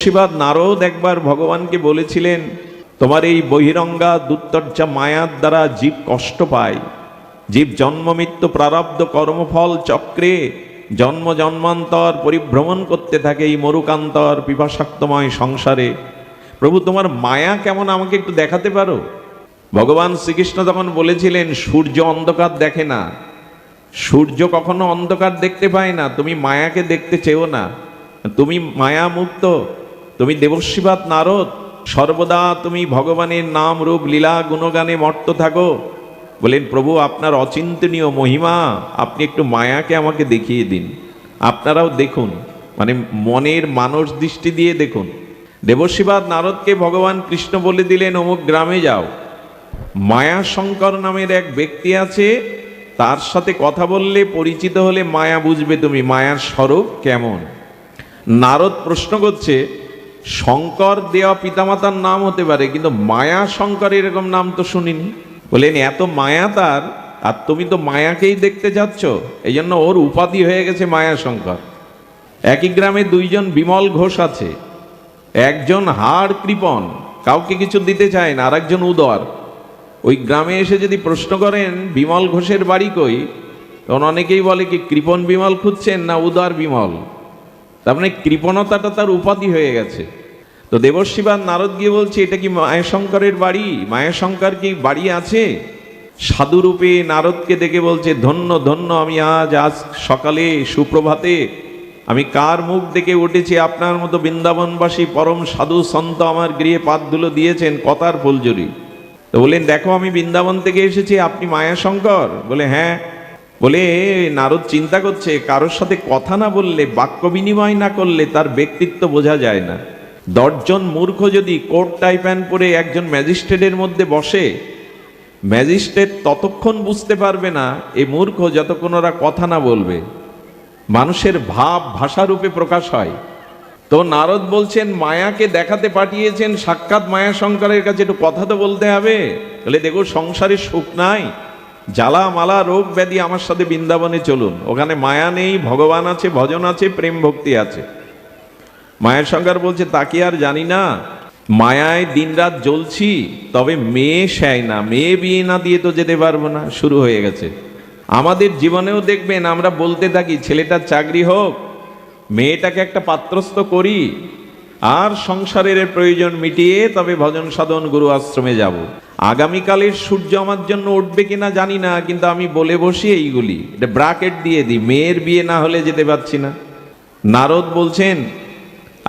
দেবর্ষিবাদ নারদ একবার ভগবানকে বলেছিলেন, তোমার এই বহিরঙ্গা দুত্তর্যা মায়ার দ্বারা জীব কষ্ট পায়। জীব জন্ম মৃত্যু প্রারব্ধ কর্মফল চক্রে জন্ম জন্মান্তর পরিভ্রমণ করতে থাকে এই মরুকান্তর পিপাসাক্তময় সংসারে। প্রভু, তোমার মায়া কেমন আমাকে একটু দেখাতে পারো? ভগবান শ্রীকৃষ্ণ তখন বলেছিলেন, সূর্য অন্ধকার দেখে না, সূর্য কখনো অন্ধকার দেখতে পায় না। তুমি মায়াকে দেখতে চেও না, তুমি মায়া মুক্ত, তুমি দেবর্ষিবাদ নারদ, সর্বদা তুমি ভগবানের নাম রূপ লীলা গুণগানে মত্ত থাকো। বলেন, প্রভু আপনার অচিন্তনীয় মহিমা, আপনি একটু মায়াকে আমাকে দেখিয়ে দিন। আপনারাও দেখুন, মানে মনের মানস দৃষ্টি দিয়ে দেখুন। দেবর্ষিবাদ নারদকে ভগবান কৃষ্ণ বলে দিলেন, অমুক গ্রামে যাও, মায়া শঙ্কর নামের এক ব্যক্তি আছে, তার সাথে কথা বললে পরিচিত হলে মায়া বুঝবে তুমি মায়ার স্বরূপ কেমন। নারদ প্রশ্ন করছে, শঙ্কর দেওয়া পিতামাতার নাম হতে পারে, কিন্তু মায়া শঙ্কর এরকম নাম তো শুনিনি। বলেন, এত মায়া তার, আর তুমি তো মায়াকেই দেখতে যাচ্ছ, এই জন্য ওর উপাধি হয়ে গেছে মায়া শঙ্কর। একই গ্রামে দুইজন বিমল ঘোষ আছে, একজন হাড় কৃপণ, কাউকে কিছু দিতে চায় না, আর একজন উদর। ওই গ্রামে এসে যদি প্রশ্ন করেন বিমল ঘোষের বাড়ি কই, তখন অনেকেই বলে কি কৃপণ বিমল খুঁজছেন না উদার বিমল। তার মানে কৃপণতাটা তার উপাধি হয়ে গেছে। তো দেবর্ষিবাদ নারদ গিয়ে বলছে, এটা কি মায়াশঙ্করের বাড়ি? মায়াশঙ্কর কি বাড়ি আছে? সাধুরূপে নারদকে দেখে বলছে, ধন্য ধন্য, আমি আজ সকালে সুপ্রভাতে আমি কার মুখ দেখে উঠেছি, আপনার মতো বৃন্দাবনবাসী পরম সাধু সন্ত আমার গৃহে পাদ ধুলো দিয়েছেন কথার ফুলঝুরি। তো বললেন, দেখো আমি বৃন্দাবন থেকে এসেছি, আপনি মায়াশঙ্কর? বলে হ্যাঁ। বলে নারদ চিন্তা করছে, কারোর সাথে কথা না বললে, বাক্য বিনিময় না করলে তার ব্যক্তিত্ব বোঝা যায় না। 10 জন মূর্খ যদি কোট টাই প্যান্ট পরে একজন ম্যাজিস্ট্রেটের মধ্যে বসে, ম্যাজিস্ট্রেট ততক্ষণ বুঝতে পারবে না এই মূর্খ যতক্ষণ ওরা কথা না বলবে। মানুষের ভাব ভাষারূপে প্রকাশ হয়। তো নারদ বলছেন, মায়াকে দেখাতে পাঠিয়েছেন সাক্ষাৎ মায়াশঙ্করের কাছে, একটু কথা তো বলতে হবে। বলে, দেখো সংসারে সুখ নাই, জ্বালা মালা রোগ ব্যাধি, আমার সাথে বৃন্দাবনে চলুন, ওখানে মায়া নেই, ভগবান আছে, ভজন আছে, প্রেম ভক্তি আছে। মায়াশঙ্কর বলছে, তা কি আর জানি না, মায়ায় দিনরাত জ্বলছি, তবে মেয়ে চাই না, মেয়ে বিয়ে না দিয়ে তো যেতে পারবো না। শুরু হয়ে গেছে। আমাদের জীবনেও দেখবেন আমরা বলতে থাকি, ছেলেটার চাকরি হোক, মেয়েটাকে একটা পাত্রস্থ করি, আর সংসারের প্রয়োজন মিটিয়ে তবে ভজন সাধন গুরু আশ্রমে যাব। আগামীকালের সূর্য আমার জন্য উঠবে কিনা জানি না, কিন্তু আমি বলে বসি এইগুলি, এটা ব্রাকেট দিয়ে দিই, মেয়ের বিয়ে না হলে যেতে পারছি না। নারদ বলছেন,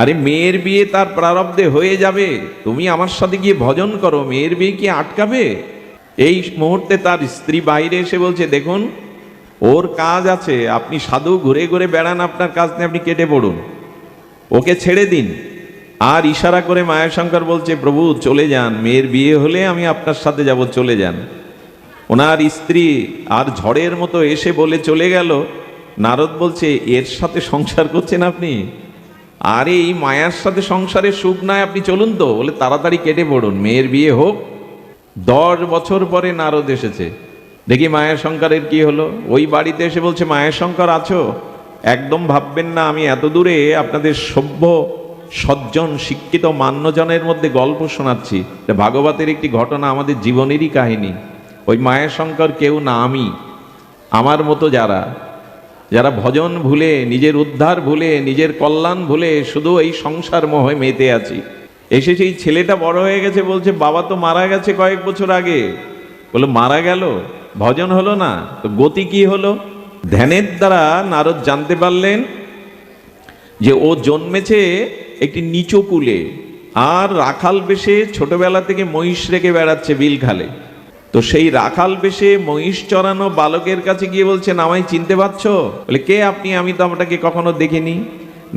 আরে মেয়ের বিয়ে তার প্রারব্ধে হয়ে যাবে, তুমি আমার সাথে গিয়ে ভজন করো, মেয়ের বিয়ে কি আটকাবে? এই মুহূর্তে তার স্ত্রী বাইরে এসে বলছে, দেখুন ওর কাজ আছে, আপনি সাধু ঘুরে ঘুরে বেড়ান, আপনার কাজ নিয়ে আপনি কেটে পড়ুন, ওকে ছেড়ে দিন। আর ইশারা করে মায়াশঙ্কর বলছে, প্রভু চলে যান, মেয়ের বিয়ে হলে আমি আপনার সাথে যাব, চলে যান। ওনার স্ত্রী আর ঝড়ের মতো এসে বলে চলে গেল। নারদ বলছে, এর সাথে সংসার করছেন আপনি? আরে এই মায়ার সাথে সংসারের সুখ নাই, আপনি চলুন তো। বলে, তাড়াতাড়ি কেটে পড়ুন, মেয়ের বিয়ে হোক। 10 বছর পরে নারদ এসেছে, দেখি মায়াশঙ্করের কি হলো। ওই বাড়িতে এসে বলছে, মায়াশঙ্কর আছো? একদম ভাববেন না আমি এত দূরে আপনাদের সভ্য সজ্জন শিক্ষিত মান্যজনের মধ্যে গল্প শোনাচ্ছি। ভাগবতের একটি ঘটনা, আমাদের জীবনেরই কাহিনী। ওই মায়াশঙ্কর কেউ না, আমি, আমার মতো যারা যারা ভজন ভুলে, নিজের উদ্ধার ভুলে, নিজের কল্যাণ ভুলে শুধু এই সংসার মোহে মেতে আছি। এসে সেই ছেলেটা বড় হয়ে গেছে, বলছে, বাবা তো মারা গেছে কয়েক বছর আগে। বললো, মারা গেল, ভজন হলো না, তো গতি কি হলো? ধ্যানের দ্বারা নারদ জানতে পারলেন যে ও জন্মেছে একটি নিচু কুলে, আর রাখাল বেশে ছোটবেলা থেকে মহিষ রেখে বেড়াচ্ছে বিলখালে। তো সেই রাখাল বেশে মহিষ চড়ানো বালকের কাছে গিয়ে বলছেন, আমায় চিনতে পারছো? বলে, কে আপনি? আমি তো আপনাকে কখনো দেখিনি।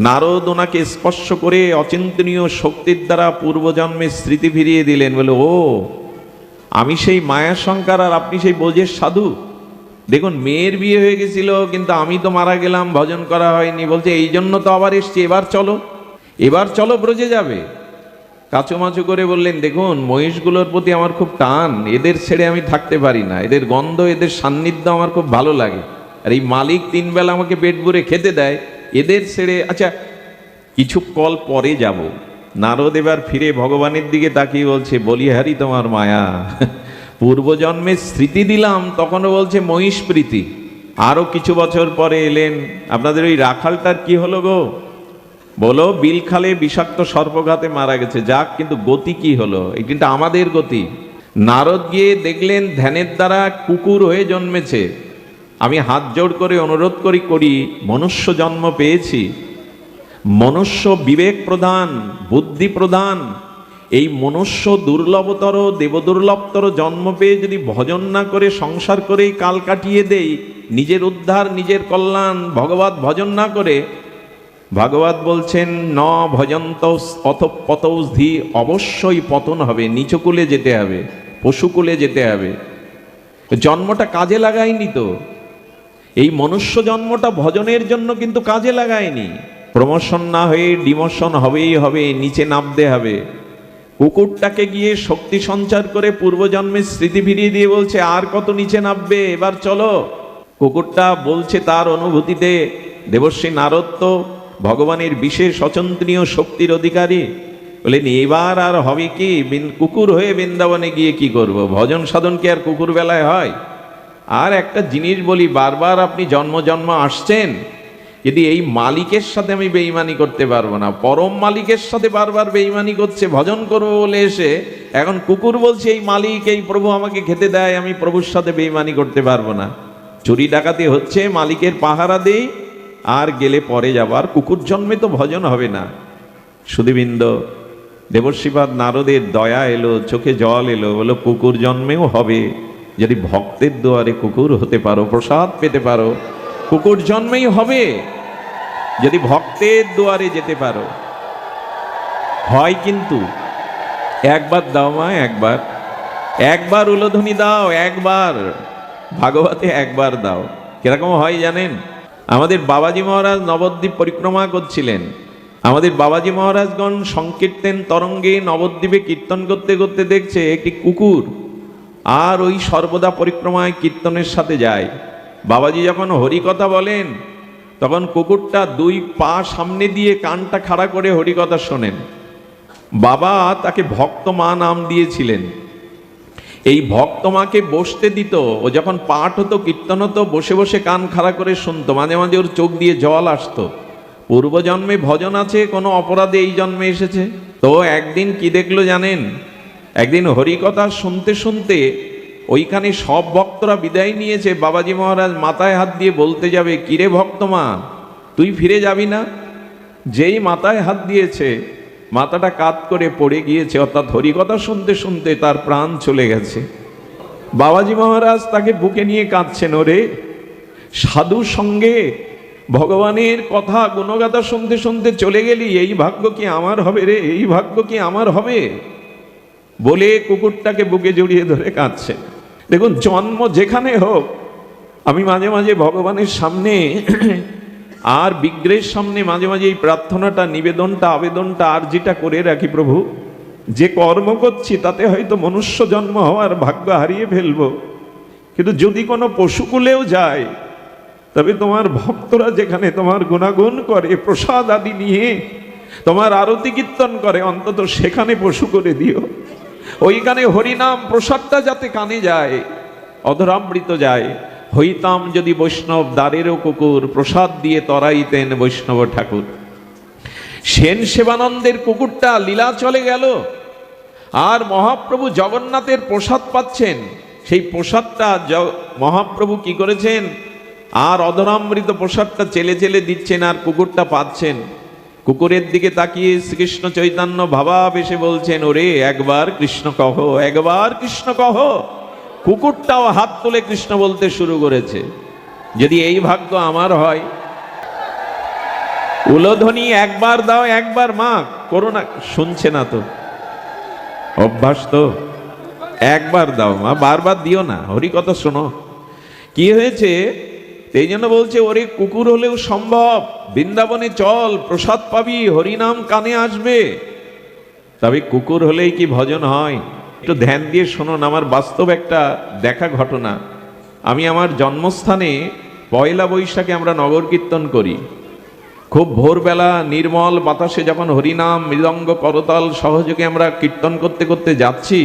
নারদ ওনাকে স্পর্শ করে অচিন্তনীয় শক্তির দ্বারা পূর্বজন্মের স্মৃতি ফিরিয়ে দিলেন। বলে, ও আমি সেই মায়াশঙ্কর, আর আপনি সেই বোঝের সাধু। দেখুন, মেয়ের বিয়ে হয়ে গেছিল, কিন্তু আমি তো মারা গেলাম, ভজন করা হয়নি। বলছে, এই জন্য তো আবার এসছি, এবার চলো, এবার চলো, ব্রজে যাবে। কাচুমাচু করে বললেন, দেখুন মহিষগুলোর প্রতি আমার খুব টান, এদের ছেড়ে আমি থাকতে পারি না, এদের গন্ধ, এদের সান্নিধ্য আমার খুব ভালো লাগে। আর এই মালিক 3 বেলা আমাকে পেট ভরে খেতে দেয়, এদের ছেড়ে, আচ্ছা কিছু কল পরে যাব, নারদ এবার ফিরে ভগবানের দিকে তাকিয়ে বলছে, বলিহারি তোমার মায়া, পূর্বজন্মের স্মৃতি দিলাম, তখনও বলছে মহিষ প্রীতি। আরো কিছু বছর পরে এলেন, আপনাদের ওই রাখালটার কি হলো গো? বলো, বিলখালে বিষাক্ত সর্পঘাতে মারা গেছে। যাক, কিন্তু গতি কি হলো? এই কিন্তু আমাদের গতি। নারদ গিয়ে দেখলেন ধ্যানের দ্বারা কুকুর হয়ে জন্মেছে। আমি হাত জোড় করে অনুরোধ করি মনুষ্য জন্ম পেয়েছি, মনুষ্য বিবেক প্রধান, বুদ্ধি প্রধান, এই মনুষ্য দুর্লভতর দেবদুর্লভতর জন্ম পেয়ে যদি ভজন না করে সংসার করেই কাল কাটিয়ে দেই, নিজের উদ্ধার নিজের কল্যাণ ভগবত ভজন না করে, ভাগবত বলছেন ন ভজন্ত অথপতৌধি, অবশ্যই পতন হবে, নিচকুলে যেতে হবে, পশুকুলে যেতে হবে। জন্মটা কাজে লাগায়নি তো, এই মনুষ্য জন্মটা ভজনের জন্য কিন্তু কাজে লাগায়নি। প্রমোশন না হয়ে ডিমোশন হবেই হবে, নিচে নামতে হবে। কুকুরটাকে গিয়ে শক্তি সঞ্চার করে পূর্বজন্মের স্মৃতি ফিরিয়ে দিয়ে বলছে, আর কত নিচে নামবে, এবার চলো। কুকুরটা বলছে তার অনুভূতিতে, দেবর্ষী নারদ তো ভগবানের বিশেষ অচন্ত্রীয় শক্তির অধিকারী, বলেন এবার আর হবে কি, কুকুর হয়ে বৃন্দাবনে গিয়ে কি করব? ভজন সাধন কি আর কুকুর বেলায় হয়? আর একটা জিনিস বলি, বারবার আপনি জন্ম জন্ম আসছেন, যদি এই মালিকের সাথে আমি বেঈমানি করতে পারবো না, পরম মালিকের সাথে বারবার বেঈমানি করছে ভজন করবো বলে এসে, এখন কুকুর বলছে এই মালিক এই প্রভু আমাকে খেতে দেয়, আমি প্রভুর সাথে বেঈমানি করতে পারবো না। চুরি ডাকাতি হচ্ছে, মালিকের পাহারা দেই, আর গেলে পরে যাবার। কুকুর জন্মে তো ভজন হবে না। সুধীবৃন্দ, দেবর্ষিপাদ নারদের দয়া এলো, চোখে জল এলো, বলো কুকুর জন্মেও হবে, যদি ভক্তের দুয়ারে কুকুর হতে পারো, প্রসাদ পেতে পারো, কুকুর জন্মেই হবে, যদি ভক্তের দুয়ারে যেতে পারো। হয় কিন্তু একবার দাও মা, একবার উলোধ্বনি দাও, একবার ভাগবতে একবার দাও। কিরকম হয় জানেন? আমাদের বাবাজি মহারাজ নবদ্বীপ পরিক্রমা করছিলেন। আমাদের বাবাজি মহারাজগণ সংকীর্তন তরঙ্গে নবদ্বীপে কীর্তন করতে করতে দেখছে একটি কুকুর আর ওই সর্বদা পরিক্রমায় কীর্তনের সাথে যায়। বাবাজি যখন হরিকথা বলেন, তখন কুকুরটা দুই পা সামনে দিয়ে কানটা খাড়া করে হরিকথা শোনেন। বাবা তাকে ভক্তমা নাম দিয়েছিলেন। এই ভক্তমাকে বসতে দিত, ও যখন পাঠ হতো কীর্তন হতো বসে বসে কান খাড়া করে শুনতো, মাঝে মাঝে ওর চোখ দিয়ে জল আসতো। পূর্বজন্মে ভজন আছে, কোনো অপরাধে এই জন্মে এসেছে। তো একদিন কি দেখলো জানেন? একদিন হরিকথা শুনতে শুনতে ওইখানে সব ভক্তরা বিদায় নিয়েছে, বাবাজি মহারাজ মাথায় হাত দিয়ে বলতে যাবে, কিরে ভক্তমা তুই ফিরে যাবি না? যেই মাথায় হাত দিয়েছে মাথাটা কাত করে পড়ে গিয়েছে, অর্থাৎ হরিকথা শুনতে শুনতে তার প্রাণ চলে গেছে। বাবাজি মহারাজ তাকে বুকে নিয়ে কাঁদছেন, ওরে সাধু সঙ্গে ভগবানের কথা গুণগাথা শুনতে শুনতে চলে গেলি, এই ভাগ্য কি আমার হবে রে, এই ভাগ্য কি আমার হবে বলে কুকুরটাকে বুকে জড়িয়ে ধরে কাঁদছে। দেখুন, জন্ম যেখানে হোক, আমি মাঝে মাঝে ভগবানের সামনে আর বিগ্রহের সামনে মাঝে মাঝে এই প্রার্থনাটা, নিবেদনটা, আবেদনটা আর যেটা করে রাখি, প্রভু যে কর্ম করছি তাতে হয়তো মনুষ্য জন্ম হওয়ার ভাগ্য হারিয়ে ফেলবো, কিন্তু যদি কোনো পশুকুলেও যায়, তবে তোমার ভক্তরা যেখানে তোমার গুণাগুণ করে, প্রসাদ আদি নিয়ে তোমার আরতি কীর্তন করে, অন্তত সেখানে পশু করে দিও। ওইখানে হরিনাম প্রসাদটা যাতে কানে যায়, অধরামৃত যায়। হইতাম যদি বৈষ্ণব দ্বারেরও কুকুর, প্রসাদ দিয়ে তরাইতেন বৈষ্ণব ঠাকুর। সেন সেবানন্দের কুকুরটা লীলা চলে গেল, আর মহাপ্রভু জগন্নাথের প্রসাদ পাচ্ছেন। সেই প্রসাদটা মহাপ্রভু কি করেছেন, আর অধরামৃত প্রসাদটা চেলে চেলে দিচ্ছেন, আর কুকুরটা পাচ্ছেন। কুকুরের দিকে তাকিয়ে শ্রীকৃষ্ণ চৈতন্য ভাবাবেশে বলছেন, ওরে একবার কৃষ্ণ কহ, একবার কৃষ্ণ কহ। কুকুরটাও হাত তুলে কৃষ্ণ বলতে শুরু করেছে। যদি এই ভাগ্য আমার হয়, উলোধ্বনি একবার দাও, একবার মা করো না, শুনছে না তো, অভ্যাস তো, একবার দাও মা, বারবার দিও না, হরিকথা শোনো। কি হয়েছে? এই জন্য বলছে, ওরে কুকুর হলেও সম্ভব, বৃন্দাবনে চল, প্রসাদ পাবি, হরিনাম কানে আসবে। তবে কুকুর হলেই কি ভজন হয়? একটু ধ্যান দিয়ে শুনুন, আমার বাস্তব একটা দেখা ঘটনা। আমি আমার জন্মস্থানে পয়লা বৈশাখে আমরা নগর কীর্তন করি। খুব ভোরবেলা নির্মল বাতাসে যখন হরিনাম মৃদঙ্গ করতাল সহযোগে আমরা কীর্তন করতে করতে যাচ্ছি,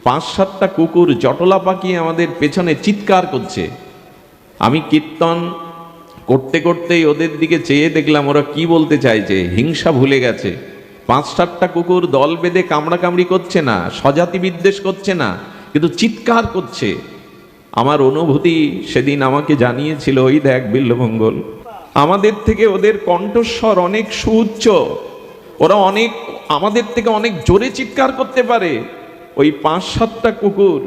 5-7টা কুকুর জটলা পাকিয়ে আমাদের পেছনে চিৎকার করছে। আমি কীর্তন করতে করতেই ওদের দিকে চেয়ে দেখলাম ওরা কি বলতে চাইছে, হিংসা ভুলে গেছে। 5-7টা কুকুর দল বেঁধে কামড়াকামড়ি করছে না, স্বজাতি বিদ্বেষ করছে না, কিন্তু চিৎকার করছে। আমার অনুভূতি সেদিন আমাকে জানিয়েছিল, ওই দেখ বিল্বমঙ্গল, আমাদের থেকে ওদের কণ্ঠস্বর অনেক সুউচ্চ, ওরা অনেক আমাদের থেকে অনেক জোরে চিৎকার করতে পারে। ওই 5-7টা কুকুর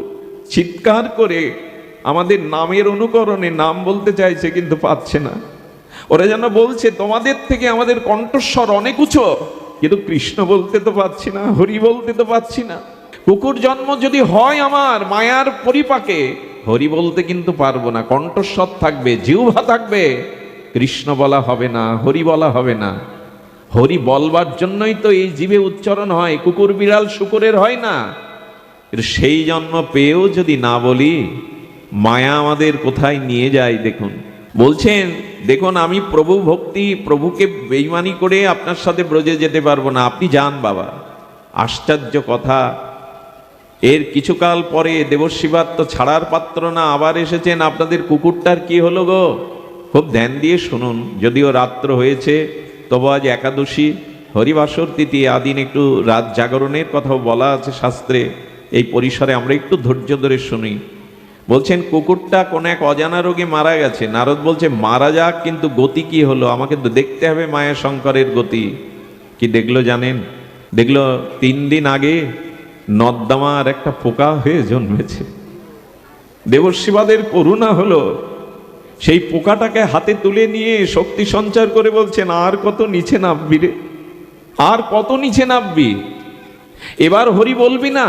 চিৎকার করে আমাদের নামের অনুকরণে নাম বলতে চাইছে, কিন্তু পাচ্ছে না। ওরা যেন বলছে তোমাদের থেকে আমাদের কণ্ঠস্বর অনেক উঁচু, কিন্তু কৃষ্ণ বলতে তো পাচ্ছি না, হরি বলতে তো পাচ্ছি না। কুকুর জন্ম যদি হয় আমার মায়ার পরিপাকে, হরি বলতে কিন্তু পারবো না। কণ্ঠস্বর থাকবে, জিহ্বা থাকবে, কৃষ্ণ বলা হবে না, হরি বলা হবে না। হরি বলবার জন্যই তো এই জীবে উচ্চারণ হয়, কুকুর বিড়াল শুকুরের হয় না। সেই জন্ম পেয়েও যদি না বলি, মায়া আমাদের কোথায় নিয়ে যায় দেখুন। বলছেন দেখুন, আমি প্রভু ভক্তি, প্রভুকে বেঈমানি করে আপনার সাথে ব্রজে যেতে পারবো না, আপনি যান বাবা। আশ্চর্য কথা, এর কিছুকাল পরে দেবশিবাত তো ছাড়ার পাত্র না, আবার এসেছেন। আপনাদের কুকুরটার কি হলো গো? খুব ধ্যান দিয়ে শুনুন, যদিও রাত্র হয়েছে, তবু আজ একাদশী, হরিবাসর তিথি, আদিন একটু রাত জাগরণের কথাও বলা আছে শাস্ত্রে। এই পরিসরে আমরা একটু ধৈর্য ধরে শুনি। বলছেন কুকুরটা কোন এক অজানা রোগে মারা গেছে। নারদ বলছে মারা যাক, কিন্তু গতি কি হলো আমাকে তো দেখতে হবে, মায়া শঙ্করের গতি কি দেখলো জানেন? দেখলো 3 দিন আগে নর্দমার একটা পোকা হয়ে জন্মেছে। দেবশিবাদের করুণা হলো, সেই পোকাটাকে হাতে তুলে নিয়ে শক্তি সঞ্চার করে বলছেন আর কত নিচে নামবি রে, আর কত নিচে নামবি, এবার হরি বলবি না?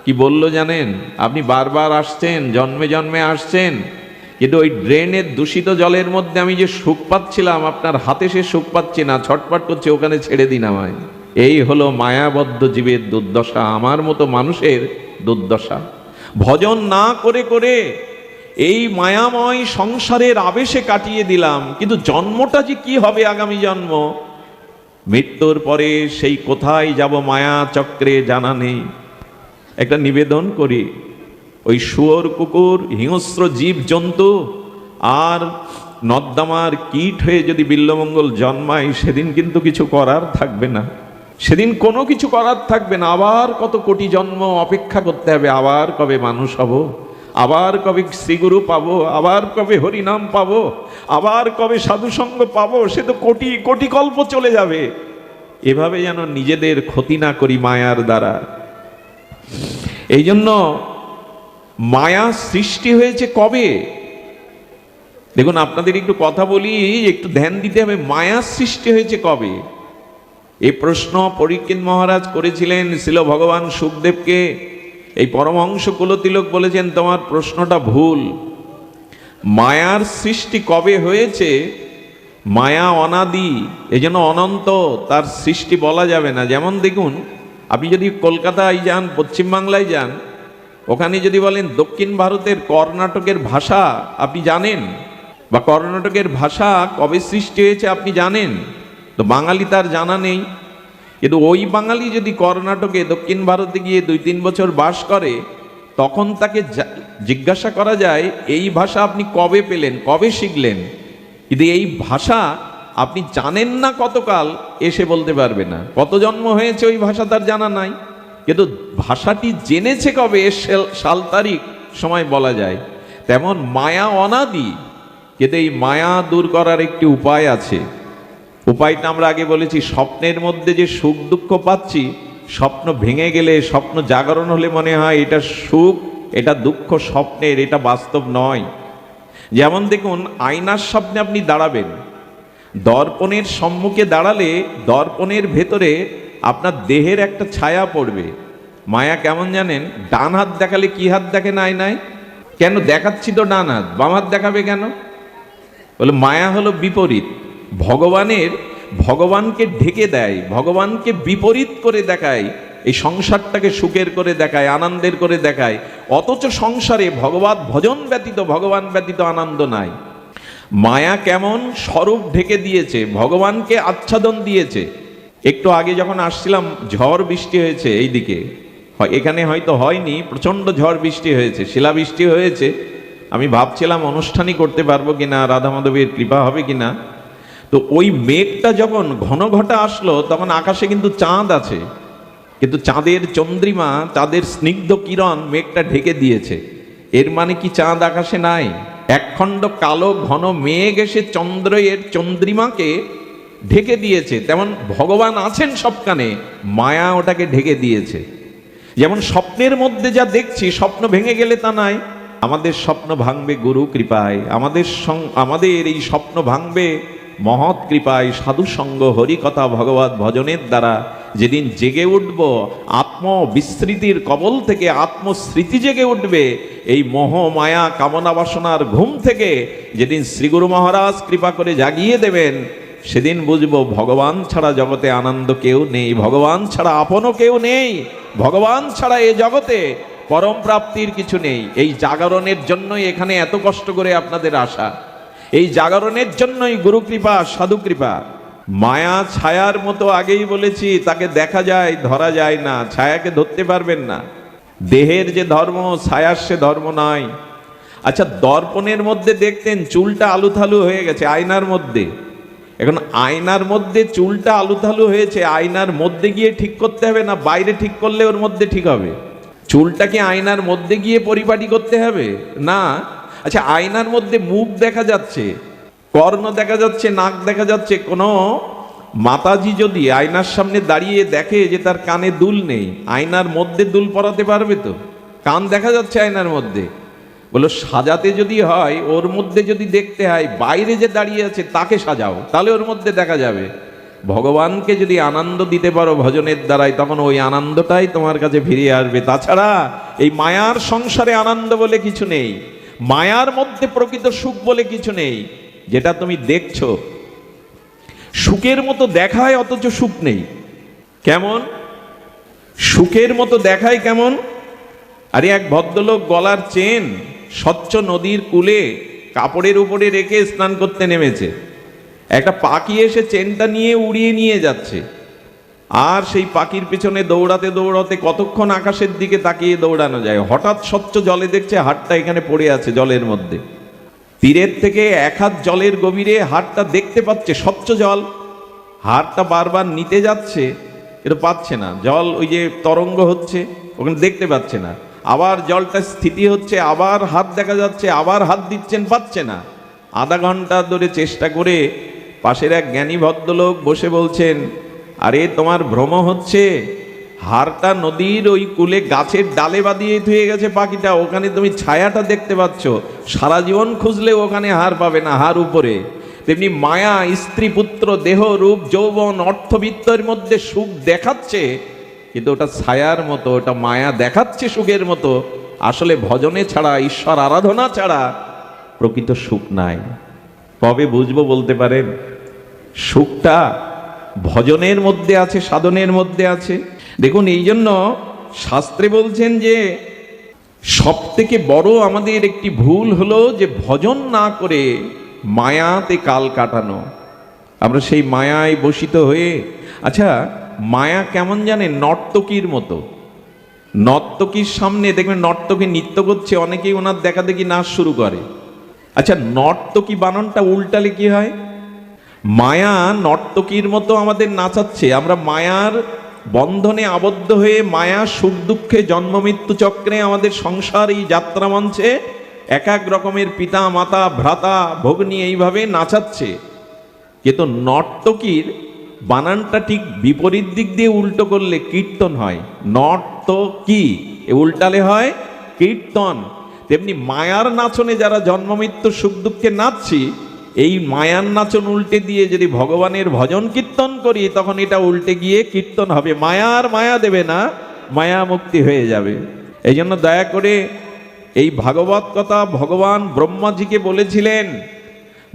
কি বলল জানেন? আপনি বারবার আসছেন, জন্মে জন্মে আসছেন, কিন্তু ওই ড্রেনের দূষিত জলের মধ্যে আমি যে সুখ পাচ্ছিলাম, আপনার হাতে সে সুখ পাচ্ছি না, ছটপট করছে, ওখানে ছেড়ে দিন আমায়। এই হলো মায়াবদ্ধ জীবের দুর্দশা, আমার মতো মানুষের দুর্দশা। ভজন না করে করে এই মায়াময় সংসারের আবেশে কাটিয়ে দিলাম, কিন্তু জন্মটা যে কি হবে আগামী জন্ম, মৃত্যুর পরে সেই কোথায় যাব মায়া চক্রে জানা নেই। একটা নিবেদন করি, ওই শুয়োর কুকুর হিংস্র জীব জন্তু আর নর্দমার কীট হয়ে যদি বিল্বমঙ্গল জন্মায়, সেদিন কিন্তু কিছু করার থাকবে না, সেদিন কোনো কিছু করার থাকবে না। আবার কত কোটি জন্ম অপেক্ষা করতে হবে, আবার কবে মানুষ হব, আবার কবে শ্রীগুরু পাবো, আবার কবে হরিনাম পাবো, আবার কবে সাধুসঙ্গ পাবো, সে তো কোটি কোটি কল্প চলে যাবে। এভাবে যেন নিজেদের ক্ষতি না করি মায়ার দ্বারা। এই জন্য মায়া সৃষ্টি হয়েছে কবে? দেখুন আপনাদের একটু কথা বলি, একটু ধ্যান দিতে হবে। মায়া সৃষ্টি হয়েছে কবে? এই প্রশ্ন পরীক্ষিত মহারাজ করেছিলেন শিল ভগবান সুখদেবকে। এই পরমহংস কুলতিলক বলেছেন তোমার প্রশ্নটা ভুল। মায়ার সৃষ্টি কবে হয়েছে? মায়া অনাদি, এজন্য অনন্ত, তার সৃষ্টি বলা যাবে না। যেমন দেখুন, আপনি যদি কলকাতায় যান, পশ্চিমবাংলায় যান, ওখানে যদি বলেন দক্ষিণ ভারতের কর্ণাটকের ভাষা আপনি জানেন, বা কর্ণাটকের ভাষা কবে সৃষ্টি হয়েছে আপনি জানেন, তো বাঙালি তার জানা নেই। কিন্তু ওই বাঙালি যদি কর্ণাটকে দক্ষিণ ভারতে গিয়ে 2-3 বছর বাস করে, তখন তাকে জিজ্ঞাসা করা যায় এই ভাষা আপনি কবে পেলেন, কবে শিখলেন। কিন্তু এই ভাষা আপনি জানেন না কতকাল, এসে বলতে পারবে না। কত জন্ম হয়েছে ওই ভাষা তার জানা নাই, কিন্তু ভাষাটি জেনেছে কবে, সাল তারিখ সময় বলা যায়। তেমন মায়া অনাদি, কিন্তু এই মায়া দূর করার একটি উপায় আছে। উপায়টা আমরা আগে বলেছি, স্বপ্নের মধ্যে যে সুখ দুঃখ পাচ্ছি, স্বপ্ন ভেঙে গেলে, স্বপ্ন জাগরণ হলে মনে হয় এটা সুখ, এটা দুঃখ স্বপ্নের, এটা বাস্তব নয়। যেমন দেখুন, আয়নার সামনে আপনি দাঁড়াবেন, দর্পণের সম্মুখে দাঁড়ালে দর্পণের ভেতরে আপনার দেহের একটা ছায়া পড়বে। মায়া কেমন জানেন? ডান হাত দেখালে কি হাত দেখে না আয়নায়? কেন দেখাচ্ছি তো ডান হাত, বাম হাত দেখাবে কেন? বলে মায়া হলো বিপরীত। ভগবানকে ঢেকে দেয়, ভগবানকে বিপরীত করে দেখায়, এই সংসারটাকে সুখের করে দেখায়, আনন্দের করে দেখায়। অথচ সংসারে ভগবত ভজন ব্যতীত, ভগবান ব্যতীত আনন্দ নাই। মায়া কেমন স্বরূপ ঢেকে দিয়েছে, ভগবানকে আচ্ছাদন দিয়েছে। একটু আগে যখন আসছিলাম ঝড় বৃষ্টি হয়েছে এইদিকে, এখানে হয়তো হয়নি, প্রচণ্ড ঝড় বৃষ্টি হয়েছে, শিলাবৃষ্টি হয়েছে। আমি ভাবছিলাম অনুষ্ঠানই করতে পারবো কিনা, রাধা মাধবের কৃপা হবে কিনা। তো ওই মেঘটা যখন ঘন ঘটা আসলো তখন আকাশে কিন্তু চাঁদ আছে, কিন্তু চাঁদের চন্দ্রিমা, চাঁদের স্নিগ্ধ কিরণ মেঘটা ঢেকে দিয়েছে। এর মানে কি চাঁদ আকাশে নাই? একখণ্ড কালো ঘন মেঘ এসে চন্দ্রের চন্দ্রিমাকে ঢেকে দিয়েছে। তেমন ভগবান আছেন সবখানে, মায়া ওটাকে ঢেকে দিয়েছে। যেমন স্বপ্নের মধ্যে যা দেখছি, স্বপ্ন ভেঙে গেলে তা নাই। আমাদের স্বপ্ন ভাঙবে গুরু কৃপায়, আমাদের এই স্বপ্ন ভাঙবে মহৎ কৃপায়, সাধু সঙ্গ, হরিকথা, ভগবত ভজনের দ্বারা। যেদিন জেগে উঠব আত্মবিস্মৃতির কবল থেকে, আত্মস্মৃতি জেগে উঠবে এই মোহ মায়া কামনা বাসনার ঘুম থেকে, যেদিন শ্রীগুরু মহারাজ কৃপা করে জাগিয়ে দেবেন, সেদিন বুঝবো ভগবান ছাড়া জগতে আনন্দ কেউ নেই, ভগবান ছাড়া আপনও কেউ নেই, ভগবান ছাড়া এ জগতে পরম প্রাপ্তির কিছু নেই। এই জাগরণের জন্যই এখানে এত কষ্ট করে আপনাদের আসা, এই জাগরণের জন্যই গুরু কৃপা, সাধু কৃপা। মায়া ছায়ার মতো, আগেই বলেছি, তাকে দেখা যায় ধরা যায় না, ছায়াকে ধরতে পারবেন না। দেহের যে ধর্ম, ছায়ার সে ধর্ম নয়। আচ্ছা, দর্পণের মধ্যে দেখতেন চুলটা আলুথালু হয়ে গেছে আয়নার মধ্যে, এখন আয়নার মধ্যে চুলটা আলুথালু হয়েছে, আয়নার মধ্যে গিয়ে ঠিক করতে হবে না বাইরে ঠিক করলে ওর মধ্যে ঠিক হবে? চুলটাকে আয়নার মধ্যে গিয়ে পরিপাটি করতে হবে না। আচ্ছা, আয়নার মধ্যে মুখ দেখা যাচ্ছে, কর্ণ দেখা যাচ্ছে, নাক দেখা যাচ্ছে, কোনো মাতাজি যদি আয়নার সামনে দাঁড়িয়ে দেখে যে তার কানে দুল নেই, আয়নার মধ্যে দুল পরাতে পারবে তো? কান দেখা যাচ্ছে আয়নার মধ্যে, বলো সাজাতে যদি হয়, ওর মধ্যে যদি দেখতে হয়, বাইরে যে দাঁড়িয়ে আছে তাকে সাজাও, তাহলে ওর মধ্যে দেখা যাবে। ভগবানকে যদি আনন্দ দিতে পারো ভজনের দ্বারাই, তখন ওই আনন্দটাই তোমার কাছে ফিরে আসবে। তাছাড়া এই মায়ার সংসারে আনন্দ বলে কিছু নেই, মায়ার মধ্যে প্রকৃত সুখ বলে কিছু নেই। যেটা তুমি দেখছো সুখের মতো দেখায়, অথচ সুখ নেই। কেমন সুখের মতো দেখায়? কেমন? আরে এক ভদ্রলোক গলার চেন স্বচ্ছ নদীর কূলে কাপড়ের উপরে রেখে স্নান করতে নেমেছে, একটা পাখি এসে চেনটা নিয়ে উড়িয়ে নিয়ে যাচ্ছে, আর সেই পাখির পেছনে দৌড়াতে দৌড়াতে কতক্ষণ আকাশের দিকে তাকিয়ে দৌড়ানো যায়। হঠাৎ স্বচ্ছ জলে দেখছে হাতটা এখানে পড়ে আছে জলের মধ্যে, তীরের থেকে 1 হাত জলের গভীরে হাতটা দেখতে পাচ্ছে, স্বচ্ছ জল, হাতটা বারবার নিতে যাচ্ছে কিন্তু পাচ্ছে না, জল ওই যে তরঙ্গ হচ্ছে ওখানে দেখতে পাচ্ছে না, আবার জলটা স্থিতি হচ্ছে, আবার হাত দেখা যাচ্ছে, আবার হাত দিচ্ছেন, পাচ্ছে না। আধা ঘন্টা ধরে চেষ্টা করে পাশের এক জ্ঞানী ভদ্রলোক বসে বলছেন, আরে তোমার ভ্রম হচ্ছে, হারটা নদীর ওই কূলে গাছের ডালে বাঁধিয়ে ধুয়ে গেছে পাখিটা, ওখানে তুমি ছায়াটা দেখতে পাচ্ছ, সারা জীবন খুঁজলে ওখানে হার পাবে না, হার উপরে। তেমনি মায়া স্ত্রী পুত্র দেহ রূপ যৌবন অর্থবিত্তের মধ্যে সুখ দেখাচ্ছে, কিন্তু ওটা ছায়ার মতো, ওটা মায়া দেখাচ্ছে সুখের মতো। আসলে ভজনে ছাড়া, ঈশ্বর আরাধনা ছাড়া প্রকৃত সুখ নাই। কবে বুঝবো বলতে পারেন? সুখটা ভজনের মধ্যে আছে, সাধনের মধ্যে আছে। দেখুন, এই জন্য শাস্ত্রে বলছেন যে সব থেকে বড় আমাদের একটি ভুল হলো যে ভজন না করে মায়াতে কাল কাটানো। আমরা সেই মায়ায় বসিত হয়ে, আচ্ছা মায়া কেমন জানেন? নর্তকীর মতো। নর্তকীর সামনে দেখবেন নর্তকী নৃত্য করছে, অনেকেই ওনার দেখা দেখি নাচ শুরু করে। আচ্ছা, নর্তকী বানানটা উল্টালে কি হয়? মায়া নর্তকীর মতো আমাদের নাচাচ্ছে, আমরা মায়ার বন্ধনে আবদ্ধ হয়ে মায়া সুখ দুঃখে জন্ম মৃত্যু চক্রে আমাদের সংসার এই যাত্রা মঞ্চে এক এক রকমের পিতা মাতা ভ্রাতা ভগ্নী এইভাবে নাচাচ্ছে। কিন্তু নর্তকীর বানানটা ঠিক বিপরীত দিক দিয়ে উল্টো করলে কীর্তন হয়, নর্তকী উল্টালে হয় কীর্তন। তেমনি মায়ার নাচনে যারা জন্ম মৃত্যু সুখ দুঃখে নাচছি, এই মায়ার নাচন উল্টে দিয়ে যদি ভগবানের ভজন কীর্তন করি, তখন এটা উল্টে গিয়ে কীর্তন হবে, মায়ার মায়া দেবে না, মায়া মুক্তি হয়ে যাবে। এই জন্য দয়া করে এই ভাগবত কথা ভগবান ব্রহ্মাজিকে বলেছিলেন,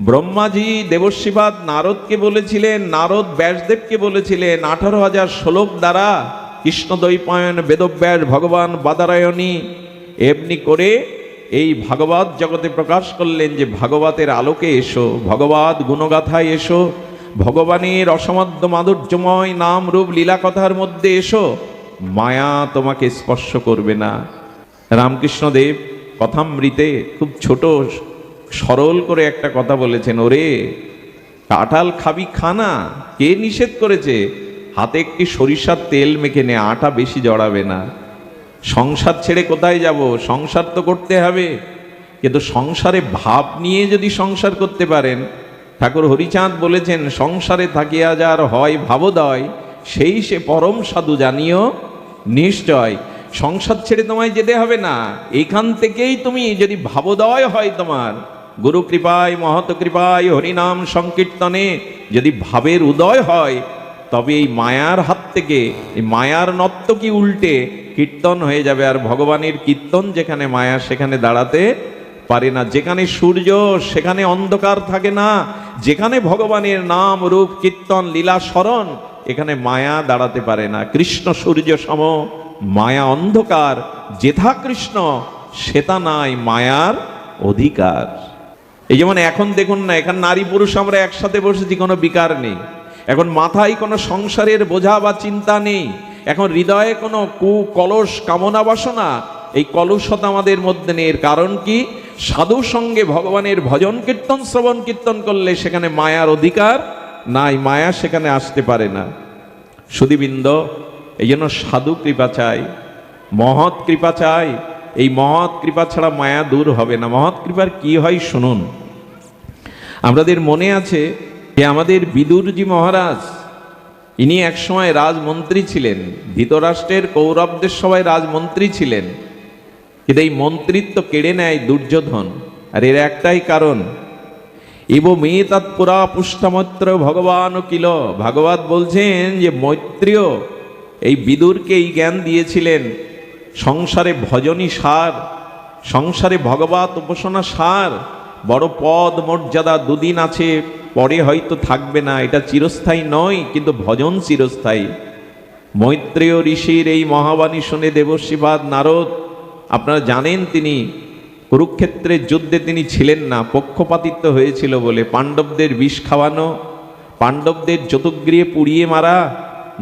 ব্রহ্মাজি দেবশ্রীপাদ নারদকে বলেছিলেন, নারদ ব্যাসদেবকে বলেছিলেন, 18,000 শ্লোক দ্বারা কৃষ্ণ দ্বৈপায়ন বেদব্যাস ভগবান বাদারায়ণী এমনি করে এই ভাগবত জগতে প্রকাশ করলেন যে ভাগবতের আলোকে এসো, ভগবত গুণগাথায় এসো, ভগবানের অসমাদ্য মাধুর্যময় নাম রূপ লীলা কথার মধ্যে এসো, মায়া তোমাকে স্পর্শ করবে না। রামকৃষ্ণদেব কথামৃতে খুব ছোট সরল করে একটা কথা বলেছেন, ওরে কাঁঠাল খাবি খানা, কে নিষেধ করেছে? হাতে একটি সরিষার তেল মেখে নে, আটা বেশি জড়াবে না। সংসার ছেড়ে কোথায় যাব? সংসার তো করতে হবে, কিন্তু সংসারে ভাব নিয়ে যদি সংসার করতে পারেন, ঠাকুর হরিচাঁদ বলেছেন, সংসারে থাকিয়া যার হয় ভাবোদয়, সেই সে পরম সাধু জানিও নিশ্চয়। সংসার ছেড়ে তোমায় যেতে হবে না, এইখান থেকেই তুমি যদি ভাবোদয় হয়, তোমার গুরু কৃপায় মহৎ কৃপায় হরিনাম সংকীর্তনে যদি ভাবের উদয় হয়, তবে এই মায়ার হাত থেকে, এই মায়ার নর্তকী উল্টে কীর্তন হয়ে যাবে। আর ভগবানের কীর্তন যেখানে মায়া সেখানে দাঁড়াতে পারে না। যেখানে সূর্য সেখানে অন্ধকার থাকে না, যেখানে ভগবানের নাম রূপ কীর্তন লীলা স্মরণ, এখানে মায়া দাঁড়াতে পারে না। কৃষ্ণ সূর্য সম, মায়া অন্ধকার, যেথা কৃষ্ণ সেটা নাই মায়ার অধিকার। এই যেমন এখন দেখুন না, এখন নারী পুরুষ আমরা একসাথে বসেছি, কোনো বিকার নেই। এখন মাথায় কোনো সংসারের বোঝা বা চিন্তা নেই। এখন হৃদয়ে কোনো কলস কামনা বাসনা, এই কলুষতা আমাদের মধ্যে নেই। এর কারণ কি? সাধু সঙ্গে ভগবানের ভজন কীর্তন শ্রবণ কীর্তন করলে সেখানে মায়ার অধিকার নাই, মায়া সেখানে আসতে পারে না। সুধীবৃন্দ, এই জন্য সাধু কৃপা চাই, মহৎ কৃপা চাই। এই মহৎ কৃপা ছাড়া মায়া দূর হবে না। মহৎ কৃপার কি হয় শুনুন। আমাদের মনে আছে যে আমাদের বিদুরজি মহারাজ, ইনি একসময় রাজমন্ত্রী ছিলেন, ধৃতরাষ্ট্রের কৌরবদের সবাই রাজমন্ত্রী ছিলেন, কিন্তু এই মন্ত্রিত্ব কেড়ে নেয় দুর্যোধন। আর এর একটাই কারণ, ইব মেতাৎ পুরা পুষ্টমৈত্র ভগবান কিল। ভাগবত বলছেন যে মৈত্রেয় এই বিদুরকে এই জ্ঞান দিয়েছিলেন, সংসারে ভজনই সার, সংসারে ভগবত উপাসনা সার। বড় পদ মর্যাদা দুদিন আছে, পরে হয়তো থাকবে না, এটা চিরস্থায়ী নয়, কিন্তু ভজন চিরস্থায়ী। মৈত্রেয় ঋষির এই মহাবাণী শুনে দেবর্ষিপাদ নারদ, আপনারা জানেন তিনি কুরুক্ষেত্রের যুদ্ধে তিনি ছিলেন না, পক্ষপাতিত্ব হয়েছিল বলে। পাণ্ডবদের বিষ খাওয়ানো, পাণ্ডবদের চতুর্গৃহে পুড়িয়ে মারা,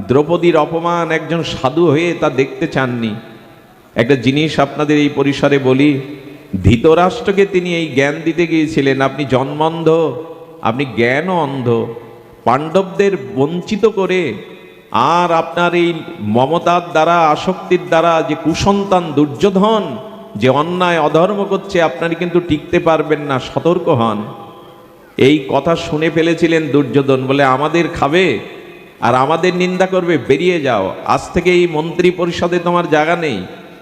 দ্রৌপদীর অপমান, একজন সাধু হয়ে তা দেখতে চাননি। একটা জিনিস আপনাদের এই পরিসরে বলি, ধৃতরাষ্ট্রকে তিনি এই জ্ঞান দিতে গিয়েছিলেন, আপনি জন্মান্ধ, আপনি জ্ঞানও অন্ধ। পাণ্ডবদের বঞ্চিত করে আর আপনার এই মমতার দ্বারা, আসক্তির দ্বারা যে কুসন্তান দুর্যোধন যে অন্যায় অধর্ম করছে, আপনারা কিন্তু টিকতে পারবেন না, সতর্ক হন। এই কথা শুনে ফেলেছিলেন দুর্যোধন, বলে আমাদের খাবে আর আমাদের নিন্দা করবে, বেরিয়ে যাও, আজ থেকে এই মন্ত্রী পরিষদে তোমার জায়গা নেই।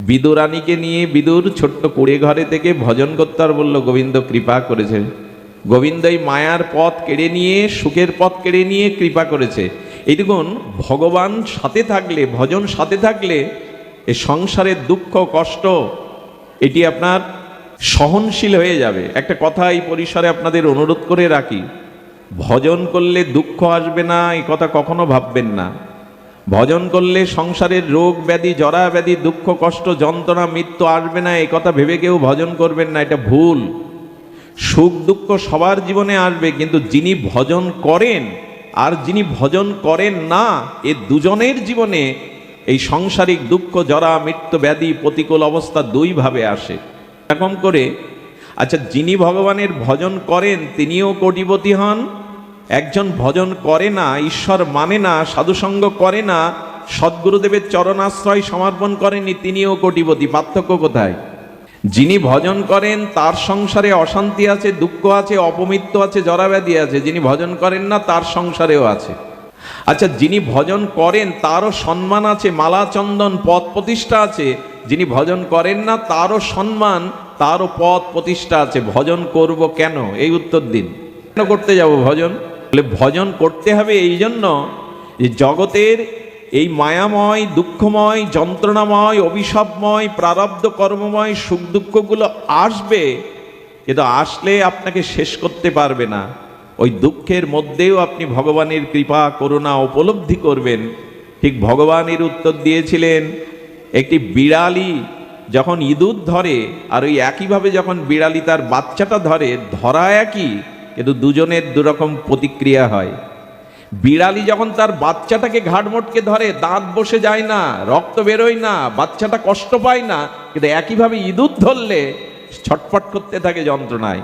বিদুরানীকে নিয়ে বিদুর ছোট্ট কুড়ে ঘরে থেকে ভজন করতে আর বলল, গোবিন্দ কৃপা করেছে। গোবিন্দ এই মায়ার পথ কেড়ে নিয়ে, সুখের পথ কেড়ে নিয়ে কৃপা করেছে। এই দেখুন, ভগবান সাথে থাকলে, ভজন সাথে থাকলে এই সংসারের দুঃখ কষ্ট এটি আপনার সহনশীল হয়ে যাবে। একটা কথা এই পরিসরে আপনাদের অনুরোধ করে রাখি, ভজন করলে দুঃখ আসবে না এই কথা কখনো ভাববেন না। ভজন করলে সংসারের রোগ ব্যাধি, জরা ব্যাধি, দুঃখ কষ্ট যন্ত্রণা মৃত্যু আসবে না এই কথা ভেবে কেউ ভজন করবেন না, এটা ভুল। সুখ দুঃখ সবার জীবনে আসবে, কিন্তু যিনি ভজন করেন আর যিনি ভজন করেন না, এ দুজনের জীবনে এই সাংসারিক দুঃখ জরা মৃত্যু ব্যাধি প্রতিকূল অবস্থা দুইভাবে আসে। এরকম করে আচ্ছা, যিনি ভগবানের ভজন করেন তিনিও কোটিপতি হন, একজন ভজন করে না, ঈশ্বর মানে না, সাধুসঙ্গ করে না, সদ্গুরুদেবের চরণাশ্রয় সমর্পণ করেনি, তিনিও কোটিপতি। পার্থক্য কোথায়? যিনি ভজন করেন তার সংসারে অশান্তি আছে, দুঃখ আছে, অপমৃত্যু আছে, জরাব্যাধি আছে। যিনি ভজন করেন না তার সংসারেও আছে। আচ্ছা, যিনি ভজন করেন তারও সম্মান আছে, মালা চন্দন পদ প্রতিষ্ঠা আছে। যিনি ভজন করেন না তারও সম্মান, তারও পদ প্রতিষ্ঠা আছে। ভজন করব কেন? এই উত্তর দিন। কেন করতে যাব ভজন? বলে ভজন করতে হবে এই জন্য যে জগতের এই মায়াময়, দুঃখময়, যন্ত্রণাময়, অভিশাপময়, প্রারব্ধ কর্মময় সুখ দুঃখগুলো আসবে, কিন্তু আসলে আপনাকে শেষ করতে পারবে না। ওই দুঃখের মধ্যেও আপনি ভগবানের কৃপা করুণা উপলব্ধি করবেন। ঠিক ভগবানের উত্তর দিয়েছিলেন, একটি বিড়ালি যখন ইঁদুর ধরে আর ওই একইভাবে যখন বিড়ালি তার বাচ্চাটা ধরে, ধরা একই, কিন্তু দুজনের দুরকম প্রতিক্রিয়া হয়। বিড়ালি যখন তার বাচ্চাটাকে ঘাড় মোটকে ধরে, দাঁত বসে যায় না, রক্ত বেরোয় না, বাচ্চাটা কষ্ট পায় না, কিন্তু একইভাবে ইঁদুর ধরলে ছটফট করতে থাকে যন্ত্রণায়।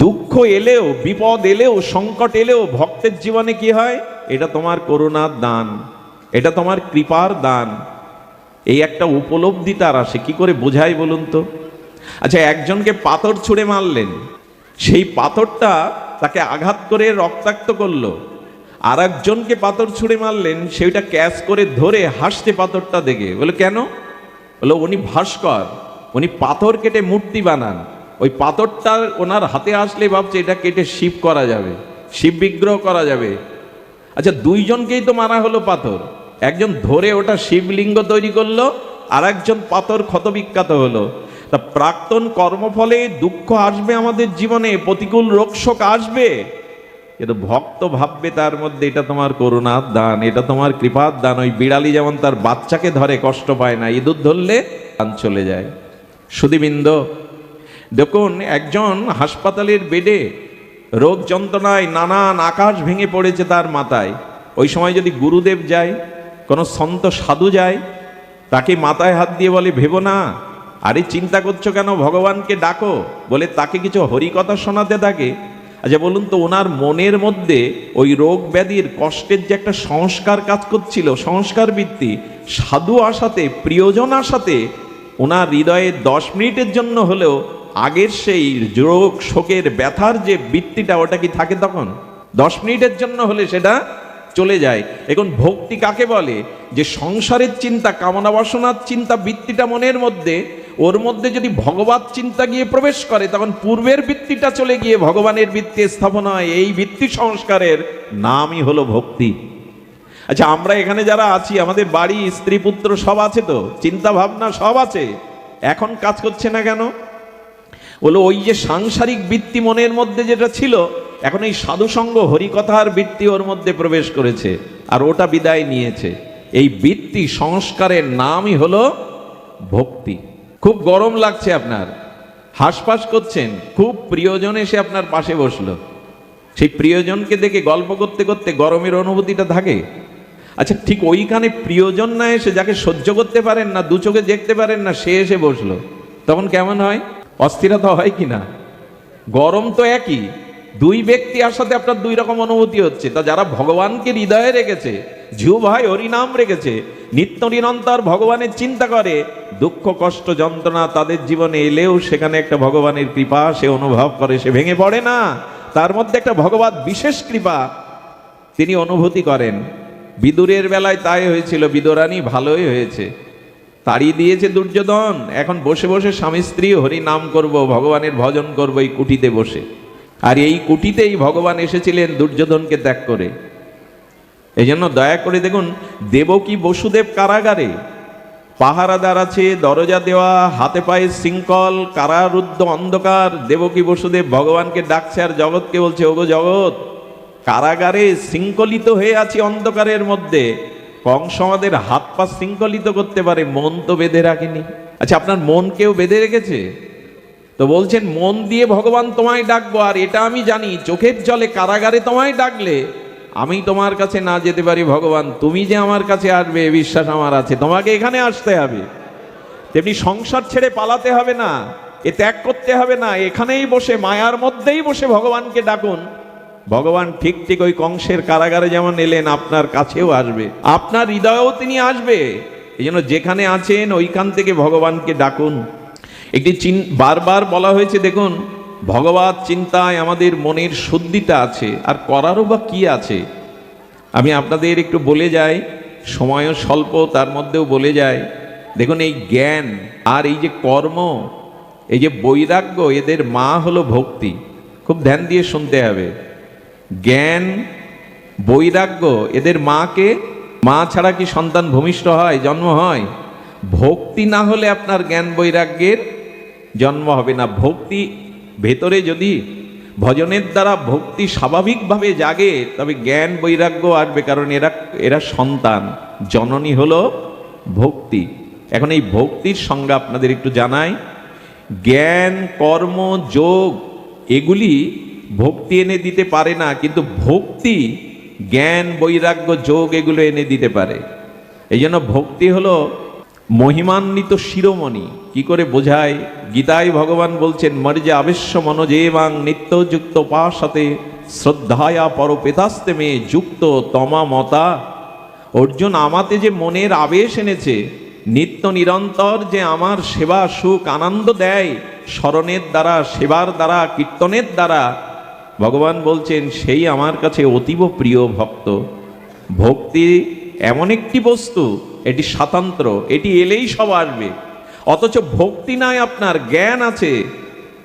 দুঃখ এলেও, বিপদ এলেও, সংকট এলেও ভক্তের জীবনে কি হয়? এটা তোমার করুণার দান, এটা তোমার কৃপার দান, এই একটা উপলব্ধি তার আসে। কি করে বোঝাই বলুন তো? আচ্ছা, একজনকে পাথর ছুঁড়ে মারলেন, সেই পাথরটা তাকে আঘাত করে রক্তাক্ত করলো। আর একজনকে পাথর ছুঁড়ে মারলেন, সেইটা ক্যাচ করে ধরে হাসতে পাথরটা দেখে। বলে কেন? বলে উনি ভাস্কর, উনি পাথর কেটে মূর্তি বানান, ওই পাথরটা ওনার হাতে আসলে ভাবছে এটা কেটে শিব করা যাবে, শিব বিগ্রহ করা যাবে। আচ্ছা, দুইজনকেই তো মারা হলো পাথর, একজন ধরে ওটা শিবলিঙ্গ তৈরি করলো, আর একজন পাথর ক্ষতবিখ্যাত হলো। তা প্রাক্তন কর্মফলে দুঃখ আসবে আমাদের জীবনে, প্রতিকূল রোগশোক আসবে, কিন্তু ভক্ত ভাববে তার মধ্যে এটা তোমার করুণার দান, এটা তোমার কৃপার দান। ওই বিড়ালি যেমন তার বাচ্চাকে ধরে কষ্ট পায় না, ইঁদুর ধরলে প্রাণ চলে যায়। সুধীবৃন্দ, দেখুন একজন হাসপাতালের বেডে রোগ যন্ত্রণায় নানান আকাশ ভেঙে পড়েছে তার মাথায়। ওই সময় যদি গুরুদেব যায়, কোনো সন্ত সাধু যায়, তাকে মাথায় হাত দিয়ে বলে ভেবো না, আরে চিন্তা করছো কেন, ভগবানকে ডাকো, বলে তাকে কিছু হরিকথা শোনাতে থাকে। আচ্ছা বলুন তো, ওনার মনের মধ্যে ওই রোগ ব্যাধির কষ্টের যে একটা সংস্কার কাজ করছিল, সংস্কার বৃত্তি, সাধু আসাতে, প্রিয়জন আসাতে ওনার হৃদয়ে 10 মিনিটের জন্য হলেও আগের সেই রোগ শোকের ব্যথার যে বৃত্তিটা, ওটা কি থাকে তখন? 10 মিনিটের জন্য হলে সেটা চলে যায়। এখন ভক্তি কাকে বলে? যে সংসারের চিন্তা, কামনা বাসনার চিন্তা বৃত্তিটা মনের মধ্যে, ওর মধ্যে যদি ভগবত চিন্তা গিয়ে প্রবেশ করে, তখন পূর্বের বৃত্তিটা চলে গিয়ে ভগবানের বৃত্তি স্থাপন হয়। এই বৃত্তি সংস্কারের নামই হলো ভক্তি। আচ্ছা, আমরা এখানে যারা আছি, আমাদের বাড়ি, স্ত্রী, পুত্র সব আছে তো, চিন্তা ভাবনা সব আছে, এখন কাজ করছে না কেন? বলো ওই যে সাংসারিক বৃত্তি মনের মধ্যে যেটা ছিল, এখন এই সাধুসঙ্গ হরিকথার বৃত্তি ওর মধ্যে প্রবেশ করেছে, আর ওটা বিদায় নিয়েছে। এই বৃত্তি সংস্কারের নামই হলো ভক্তি। খুব গরম লাগছে, আপনার হাঁসফাঁস করছেন, খুব প্রিয়জন এসে আপনার পাশে বসলো, সেই প্রিয়জনকে দেখে গল্প করতে করতে গরমের অনুভূতিটা থাকে। আচ্ছা, ঠিক ওইখানে প্রিয়জন না এসে, যাকে সহ্য করতে পারেন না, দু চোখে দেখতে পারেন না, সে এসে বসলো, তখন কেমন হয়? অস্থিরতা হয় কি না? গরম তো একই, দুই ব্যক্তি আসাতে আপনার দুই রকম অনুভূতি হচ্ছে। তা যারা ভগবানকে হৃদয়ে রেখেছে, ঝিউ ভাই হরিনাম রেখেছে, নিত্য নিরন্তর ভগবানের চিন্তা করে, দুঃখ কষ্ট যন্ত্রণা তাদের জীবনে এলেও সেখানে একটা ভগবানের কৃপা সে অনুভব করে, সে ভেঙে পড়ে না, তার মধ্যে একটা ভগবত বিশেষ কৃপা তিনি অনুভূতি করেন। বিদুরের বেলায় তাই হয়েছিল, বিদুরানী ভালোই হয়েছে, তাড়িয়ে দিয়েছে দুর্যোধন, এখন বসে বসে স্বামী স্ত্রী হরি নাম করব, ভগবানের ভজন করব এই কুটিতে বসে। আর এই কুটিতেই ভগবান এসেছিলেন দুর্যোধনকে ত্যাগ করে। এই জন্য দয়া করে দেখুন, দেবকী বসুদেব কারাগারে, পাহারাদার আছে, দরজা দেওয়া, হাতে পায়ে শৃঙ্খল, কারারুদ্ধ অন্ধকার, দেবকী বসুদেব ভগবানকে ডাকছে আর জগৎকে বলছে, ওগো জগৎ, কারাগারে শৃঙ্খলিত হয়ে আছি অন্ধকারের মধ্যে, কংস আমাদের হাত পা শৃঙ্খলিত করতে পারে, মন তো বেঁধে রাখেনি। আচ্ছা, আপনার মন কেউ বেঁধে রেখেছে? তো বলছেন মন দিয়ে ভগবান তোমায় ডাকবো, আর এটা আমি জানি চোখের জলে কারাগারে তোমায় ডাকলে আমি তোমার কাছে না যেতে পারি ভগবান, তুমি যে আমার কাছে আসবে বিশ্বাস আমার আছে, তোমাকে এখানে আসতে হবে। তেমনি সংসার ছেড়ে পালাতে হবে না, এ ত্যাগ করতে হবে না, এখানেই বসে মায়ার মধ্যেই বসে ভগবানকে ডাকুন। ভগবান ঠিক ঠিক ওই কংসের কারাগারে যেমন এলেন, আপনার কাছেও আসবে, আপনার হৃদয়েও তিনি আসবে। এই জন্য যেখানে আছেন ওইখান থেকে ভগবানকে ডাকুন। একটি বারবার বলা হয়েছে, দেখুন ভগবত চিন্তায় আমাদের মনের শুদ্ধিটা আছে, আর করারও বা কি আছে। আমি আপনাদের একটু বলে যাই, সময়ও স্বল্প, তার মধ্যেও বলে যায়। দেখুন এই জ্ঞান আর এই যে কর্ম, এই যে বৈরাগ্য, এদের মা হলো ভক্তি। খুব ধ্যান দিয়ে শুনতে হবে। জ্ঞান বৈরাগ্য এদের মাকে, মা ছাড়া কি সন্তান ভূমিষ্ঠ হয়, জন্ম হয়? ভক্তি না হলে আপনার জ্ঞান বৈরাগ্যের জন্ম হবে না। ভক্তি ভেতরে যদি ভজনের দ্বারা ভক্তি স্বাভাবিকভাবে জাগে, তবে জ্ঞান বৈরাগ্য আসবে, কারণ এরা সন্তান, জননী হলো ভক্তি। এখন এই ভক্তির সংজ্ঞা আপনাদের একটু জানাই। জ্ঞান, কর্ম, যোগ এগুলি ভক্তি এনে দিতে পারে না, কিন্তু ভক্তি জ্ঞান, বৈরাগ্য, যোগ এগুলো এনে দিতে পারে। এই জন্য ভক্তি হলো মহিমান্বিত শিরোমণি। কি করে বোঝায়? গীতায় ভগবান বলছেন, মর্যে আবেশ্য মনোজেবাং নিত্যযুক্ত উপাসতে শ্রদ্ধায়া পরপেতাস্তে মে যুক্ত তমা মতা। অর্জুন, আমাতে যে মনের আবেশ এনেছে, নিত্য নিরন্তর যে আমার সেবা, সুখ, আনন্দ দেয় স্মরণের দ্বারা, সেবার দ্বারা, কীর্তনের দ্বারা, ভগবান বলছেন সেই আমার কাছে অতীব প্রিয় ভক্ত। ভক্তি এমন একটি বস্তু, এটি স্বাতন্ত্র, এটি এলেই সব আসবে। অথচ ভক্তি নাই আপনার, জ্ঞান আছে,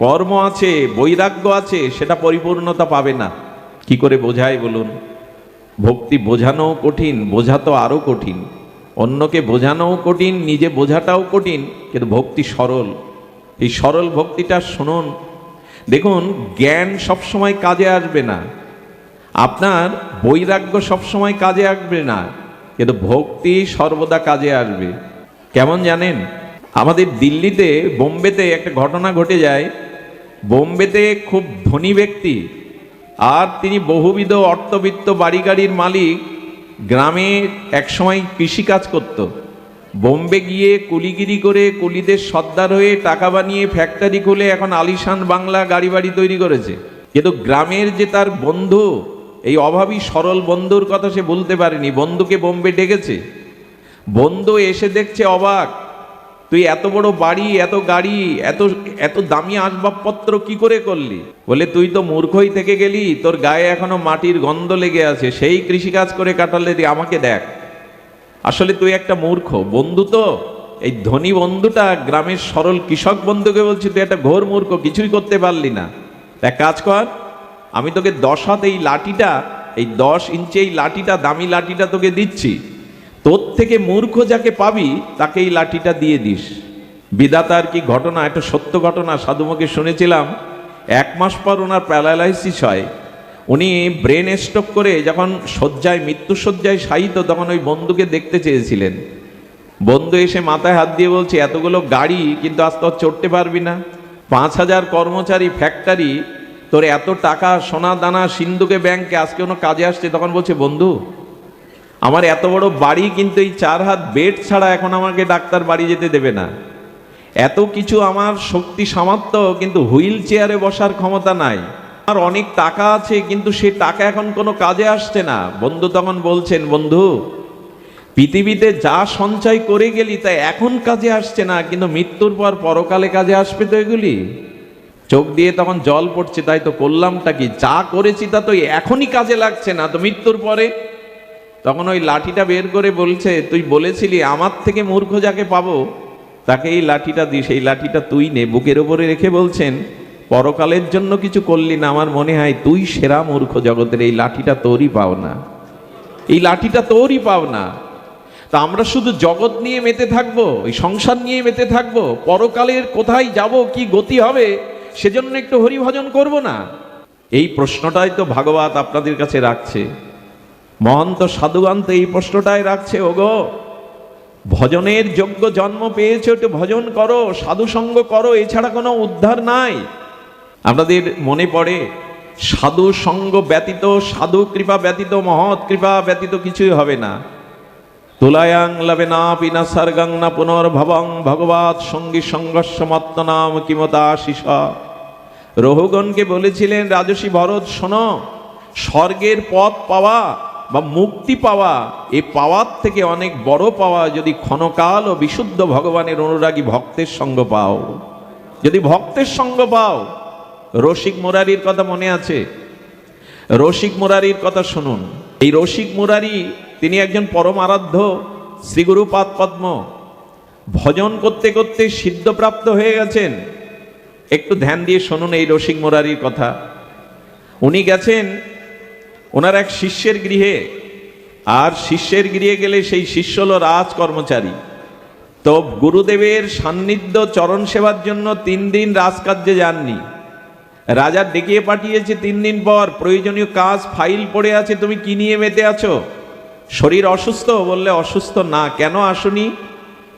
কর্ম আছে, বৈরাগ্য আছে, সেটা পরিপূর্ণতা পাবে না। কি করে বোঝায় বলুন? ভক্তি বোঝানোও কঠিন, বোঝাতো আরো কঠিন। অন্যকে বোঝানোও কঠিন, নিজে বোঝাটাও কঠিন, কিন্তু ভক্তি সরল। এই সরল ভক্তিটা শুনুন। দেখুন, জ্ঞান সবসময় কাজে আসবে না, আপনার বৈরাগ্য সবসময় কাজে আসবে না, কিন্তু ভক্তি সর্বদা কাজে আসবে। কেমন জানেন? আমাদের দিল্লিতে, বোম্বেতে একটা ঘটনা ঘটে যায়। বোম্বেতে খুব ধনী ব্যক্তি, আর তিনি বহুবিধ অর্থবিত্ত বাড়ি গাড়ির মালিক, গ্রামে একসময় কৃষিকাজ করত। বোম্বে গিয়ে কুলিগিরি করে, কুলিদের সর্দার হয়ে টাকা বানিয়ে ফ্যাক্টরি খুলে এখন আলিশান বাংলা গাড়ি বাড়ি তৈরি করেছে। কিন্তু গ্রামের যে তার বন্ধু, এই অভাবী সরল বন্ধুর কথা সে বলতে পারেনি। বন্ধুকে বোম্বে ডেকেছে, বন্ধু এসে দেখছে অবাক, তুই এত বড় বাড়ি, এত গাড়ি, এত এত দামি আসবাবপত্র কি করে করলি? বলে, তুই তো মূর্খই থেকে গেলি, তোর গায়ে এখনো মাটির গন্ধ লেগে আছে, সেই কৃষিকাজ করে কাটালে, আমাকে দেখ। আসলে তুই একটা মূর্খ। বন্ধু তো, এই ধনী বন্ধুটা গ্রামের সরল কৃষক বন্ধুকে বলছি, তুই একটা ঘোর মূর্খ, কিছুই করতে পারলি না। এক কাজ কর, আমি তোকে 10 হাত এই লাঠিটা, এই 10 ইঞ্চি এই লাঠিটা, দামি লাঠিটা তোকে দিচ্ছি, তোর থেকে মূর্খ যাকে পাবি তাকে এই লাঠিটা দিয়ে দিস। বিধাতার কি ঘটনা, একটা সত্য ঘটনা, সাধুমুখে শুনেছিলাম। 1 মাস পর ওনার প্যারালাইসিস হয়। উনি ব্রেন স্ট্রোক করে যখন শয্যায়, মৃত্যু শয্যায় শায়িত, তখন ওই বন্ধুকে দেখতে চেয়েছিলেন। বন্ধু এসে মাথায় হাত দিয়ে বলছে, এতগুলো গাড়ি কিন্তু আজ তো চড়তে পারবি না, 5000 কর্মচারী, ফ্যাক্টরি, তোর এত টাকা, সোনা দানা, সিন্ধুকে ব্যাংকে, আজকে কোনো কাজে আসছে? তখন বলছে, বন্ধু, আমার এত বড় বাড়ি, কিন্তু এই 4 হাত বেড ছাড়া এখন আমাকে ডাক্তার বাড়ি যেতে দেবে না। এত কিছু আমার শক্তি সামর্থ্য, কিন্তু হুইল চেয়ারে বসার ক্ষমতা নাই। আর অনেক টাকা আছে, কিন্তু সে টাকা এখন কোনো কাজে আসছে না। বন্ধু তখন বলছেন, বন্ধু, পৃথিবীতে যা সঞ্চয় করে গেলি তা এখন কাজে আসছে না, কিন্তু মৃত্যুর পর পরকালে কাজে আসবে তো এগুলি। চোখ দিয়ে তখন জল পড়ছে, তাই তো করলামটা কি, যা করেছি তা তো এখনই কাজে লাগছে না, তো মৃত্যুর পরে। তখন ওই লাঠিটা বের করে বলছে, তুই বলেছিলি আমার থেকে মূর্খ যাকে পাবো তাকে এই লাঠিটা দিস, এই লাঠিটা তুই নে। বুকের উপরে রেখে বলছেন, পরকালের জন্য কিছু করলি না, আমার মনে হয় তুই সেরা মূর্খ জগতের, এই লাঠিটা তোরই পাও না, এই লাঠিটা তোরই পাও না। তা আমরা শুধু জগৎ নিয়ে মেতে থাকবো, এই সংসার নিয়ে মেতে থাকবো, পরকালের কোথায় যাব, কি গতি হবে, সেজন্য একটু হরিভজন করব না? এই প্রশ্নটাই তো ভাগবত আপনাদের কাছে রাখছে। মহন্ত সাধুগান তো এই প্রশ্নটাই রাখছে, ওগো, ভজনের যোগ্য জন্ম পেয়েছো, একটু ভজন করো, সাধু সঙ্গ করো, এছাড়া কোনো উদ্ধার নাই। আপনাদের মনে পড়ে, সাধু সঙ্গ ব্যতীত, সাধু কৃপা ব্যতীত, মহৎ কৃপা ব্যতীত কিছুই হবে না। তুলায়াং লবে না পিনা সর্গং না পুনর্ভবং ভগবৎ সঙ্গী সংঘর্ষ মত্ত নাম কিমতা শিষ। রহুগণকে বলেছিলেন, রাজসী ভরত শোনো, স্বর্গের পথ পাওয়া বা মুক্তি পাওয়া, এই পাওয়ার থেকে অনেক বড় পাওয়া যদি ক্ষণকাল ও বিশুদ্ধ ভগবানের অনুরাগী ভক্তের সঙ্গ পাও। যদি ভক্তের সঙ্গ পাও, রসিক মুরারির কথা মনে আছে? রসিক মুরারির কথা শুনুন। এই রসিক মুরারি, তিনি একজন পরম আরাধ্য শ্রীগুরু পাদ পদ্ম, ভজন করতে করতে সিদ্ধপ্রাপ্ত হয়ে গেছেন। একটু ধ্যান দিয়ে শুনুন এই রসিক মুরারির কথা। উনি গেছেন ওনার এক শিষ্যের গৃহে, আর শিষ্যের গৃহে গেলে সেই শিষ্য হলো রাজ কর্মচারী। তো গুরুদেবের সান্নিধ্য, চরণ সেবার জন্য 3 দিন রাজকার্যে যাননি। রাজা ডেকে পাঠিয়েছে 3 দিন পর, প্রয়োজনীয় কাজ, ফাইল পড়ে আছে, তুমি কি নিয়ে মেতে আছো? শরীর অসুস্থ? বললে, অসুস্থ না। কেন আসুনি?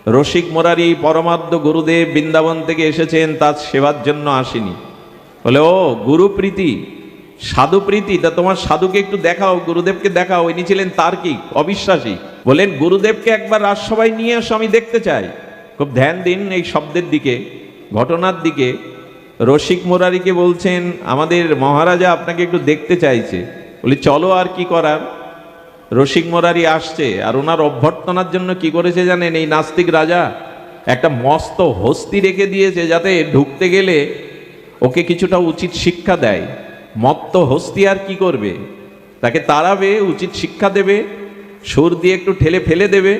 রসিক মুরারি পরমাদ্য গুরুদেব বৃন্দাবন থেকে এসেছেন, তার সেবার জন্য আসেনি। বলে ও গুরুপ্রীতি, সাধুপ্রীতি, তা তোমার সাধুকে একটু দেখাও, গুরুদেবকে দেখাও। ইনি ছিলেন তার্কিক, অবিশ্বাসী। বলেন গুরুদেবকে একবার রাজসভায় নিয়ে আসো, আমি দেখতে চাই। খুব ধ্যান দিন এই শব্দের দিকে, ঘটনার দিকে। রসিক মুরারিকে বলছেন আমাদের মহারাজা আপনাকে একটু দেখতে চাইছে। বলি চলো, আর কি করার। রসিক মুরারি আসছে, আর ওনার অভ্যর্থনার জন্য কি করেছে জানেন? এই নাস্তিক রাজা একটা মস্ত হস্তি রেখে দিয়েছে, যাতে ঢুকতে গেলে ওকে কিছুটা উচিত শিক্ষা দেয়। মত্ত হস্তি আর কি করবে? তাকে তাড়াবে, উচিত শিক্ষা দেবে, সুর দিয়ে একটু ঠেলে ফেলে দেবে।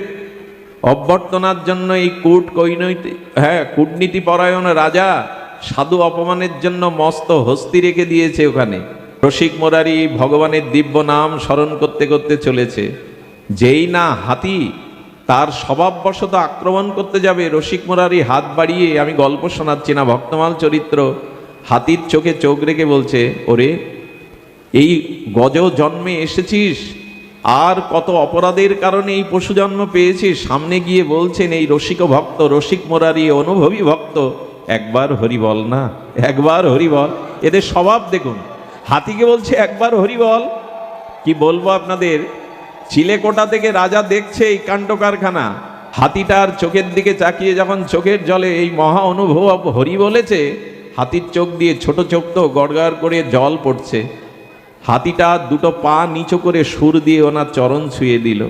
অভ্যর্থনার জন্য এই কূটনীতি পরায়ণ রাজা সাধু অপমানের জন্য মস্ত হস্তি রেখে দিয়েছে ওখানে। রসিক মুরারি ভগবানের দিব্য নাম স্মরণ করতে করতে চলেছে। যেই না হাতি তার স্বভাববশত আক্রমণ করতে যাবে, রসিক মুরারি হাত বাড়িয়ে, আমি গল্প শোনাচ্ছি না, ভক্তমাল চরিত্র, হাতির চোখে চোখ রেখে বলছে ওরে এই গজ জন্মে এসেছিস, আর কত অপরাধের কারণে এই পশু জন্ম পেয়েছিস। সামনে গিয়ে বলছেন এই রসিক ভক্ত, রসিক মুরারি অনুভবী ভক্ত, একবার হরি বল না, একবার হরি বল। এদের স্বভাব দেখুন, হাতিকে বলছে একবার হরি বল। কি বলবো আপনাদের, চিলেকোটা থেকে রাজা দেখছে এই কাণ্ড কারখানা। হাতিটার চোখের দিকে তাকিয়ে যখন চোখের জলে এই মহা অনুভব হরি বলেছে, হাতির চোখ দিয়ে, ছোট চোখ তো, গড়গড় করে জল পড়ছে। হাতিটা দুটো পা নিচু করে সুর দিয়ে ওনার চরণ ছুঁয়ে দিল।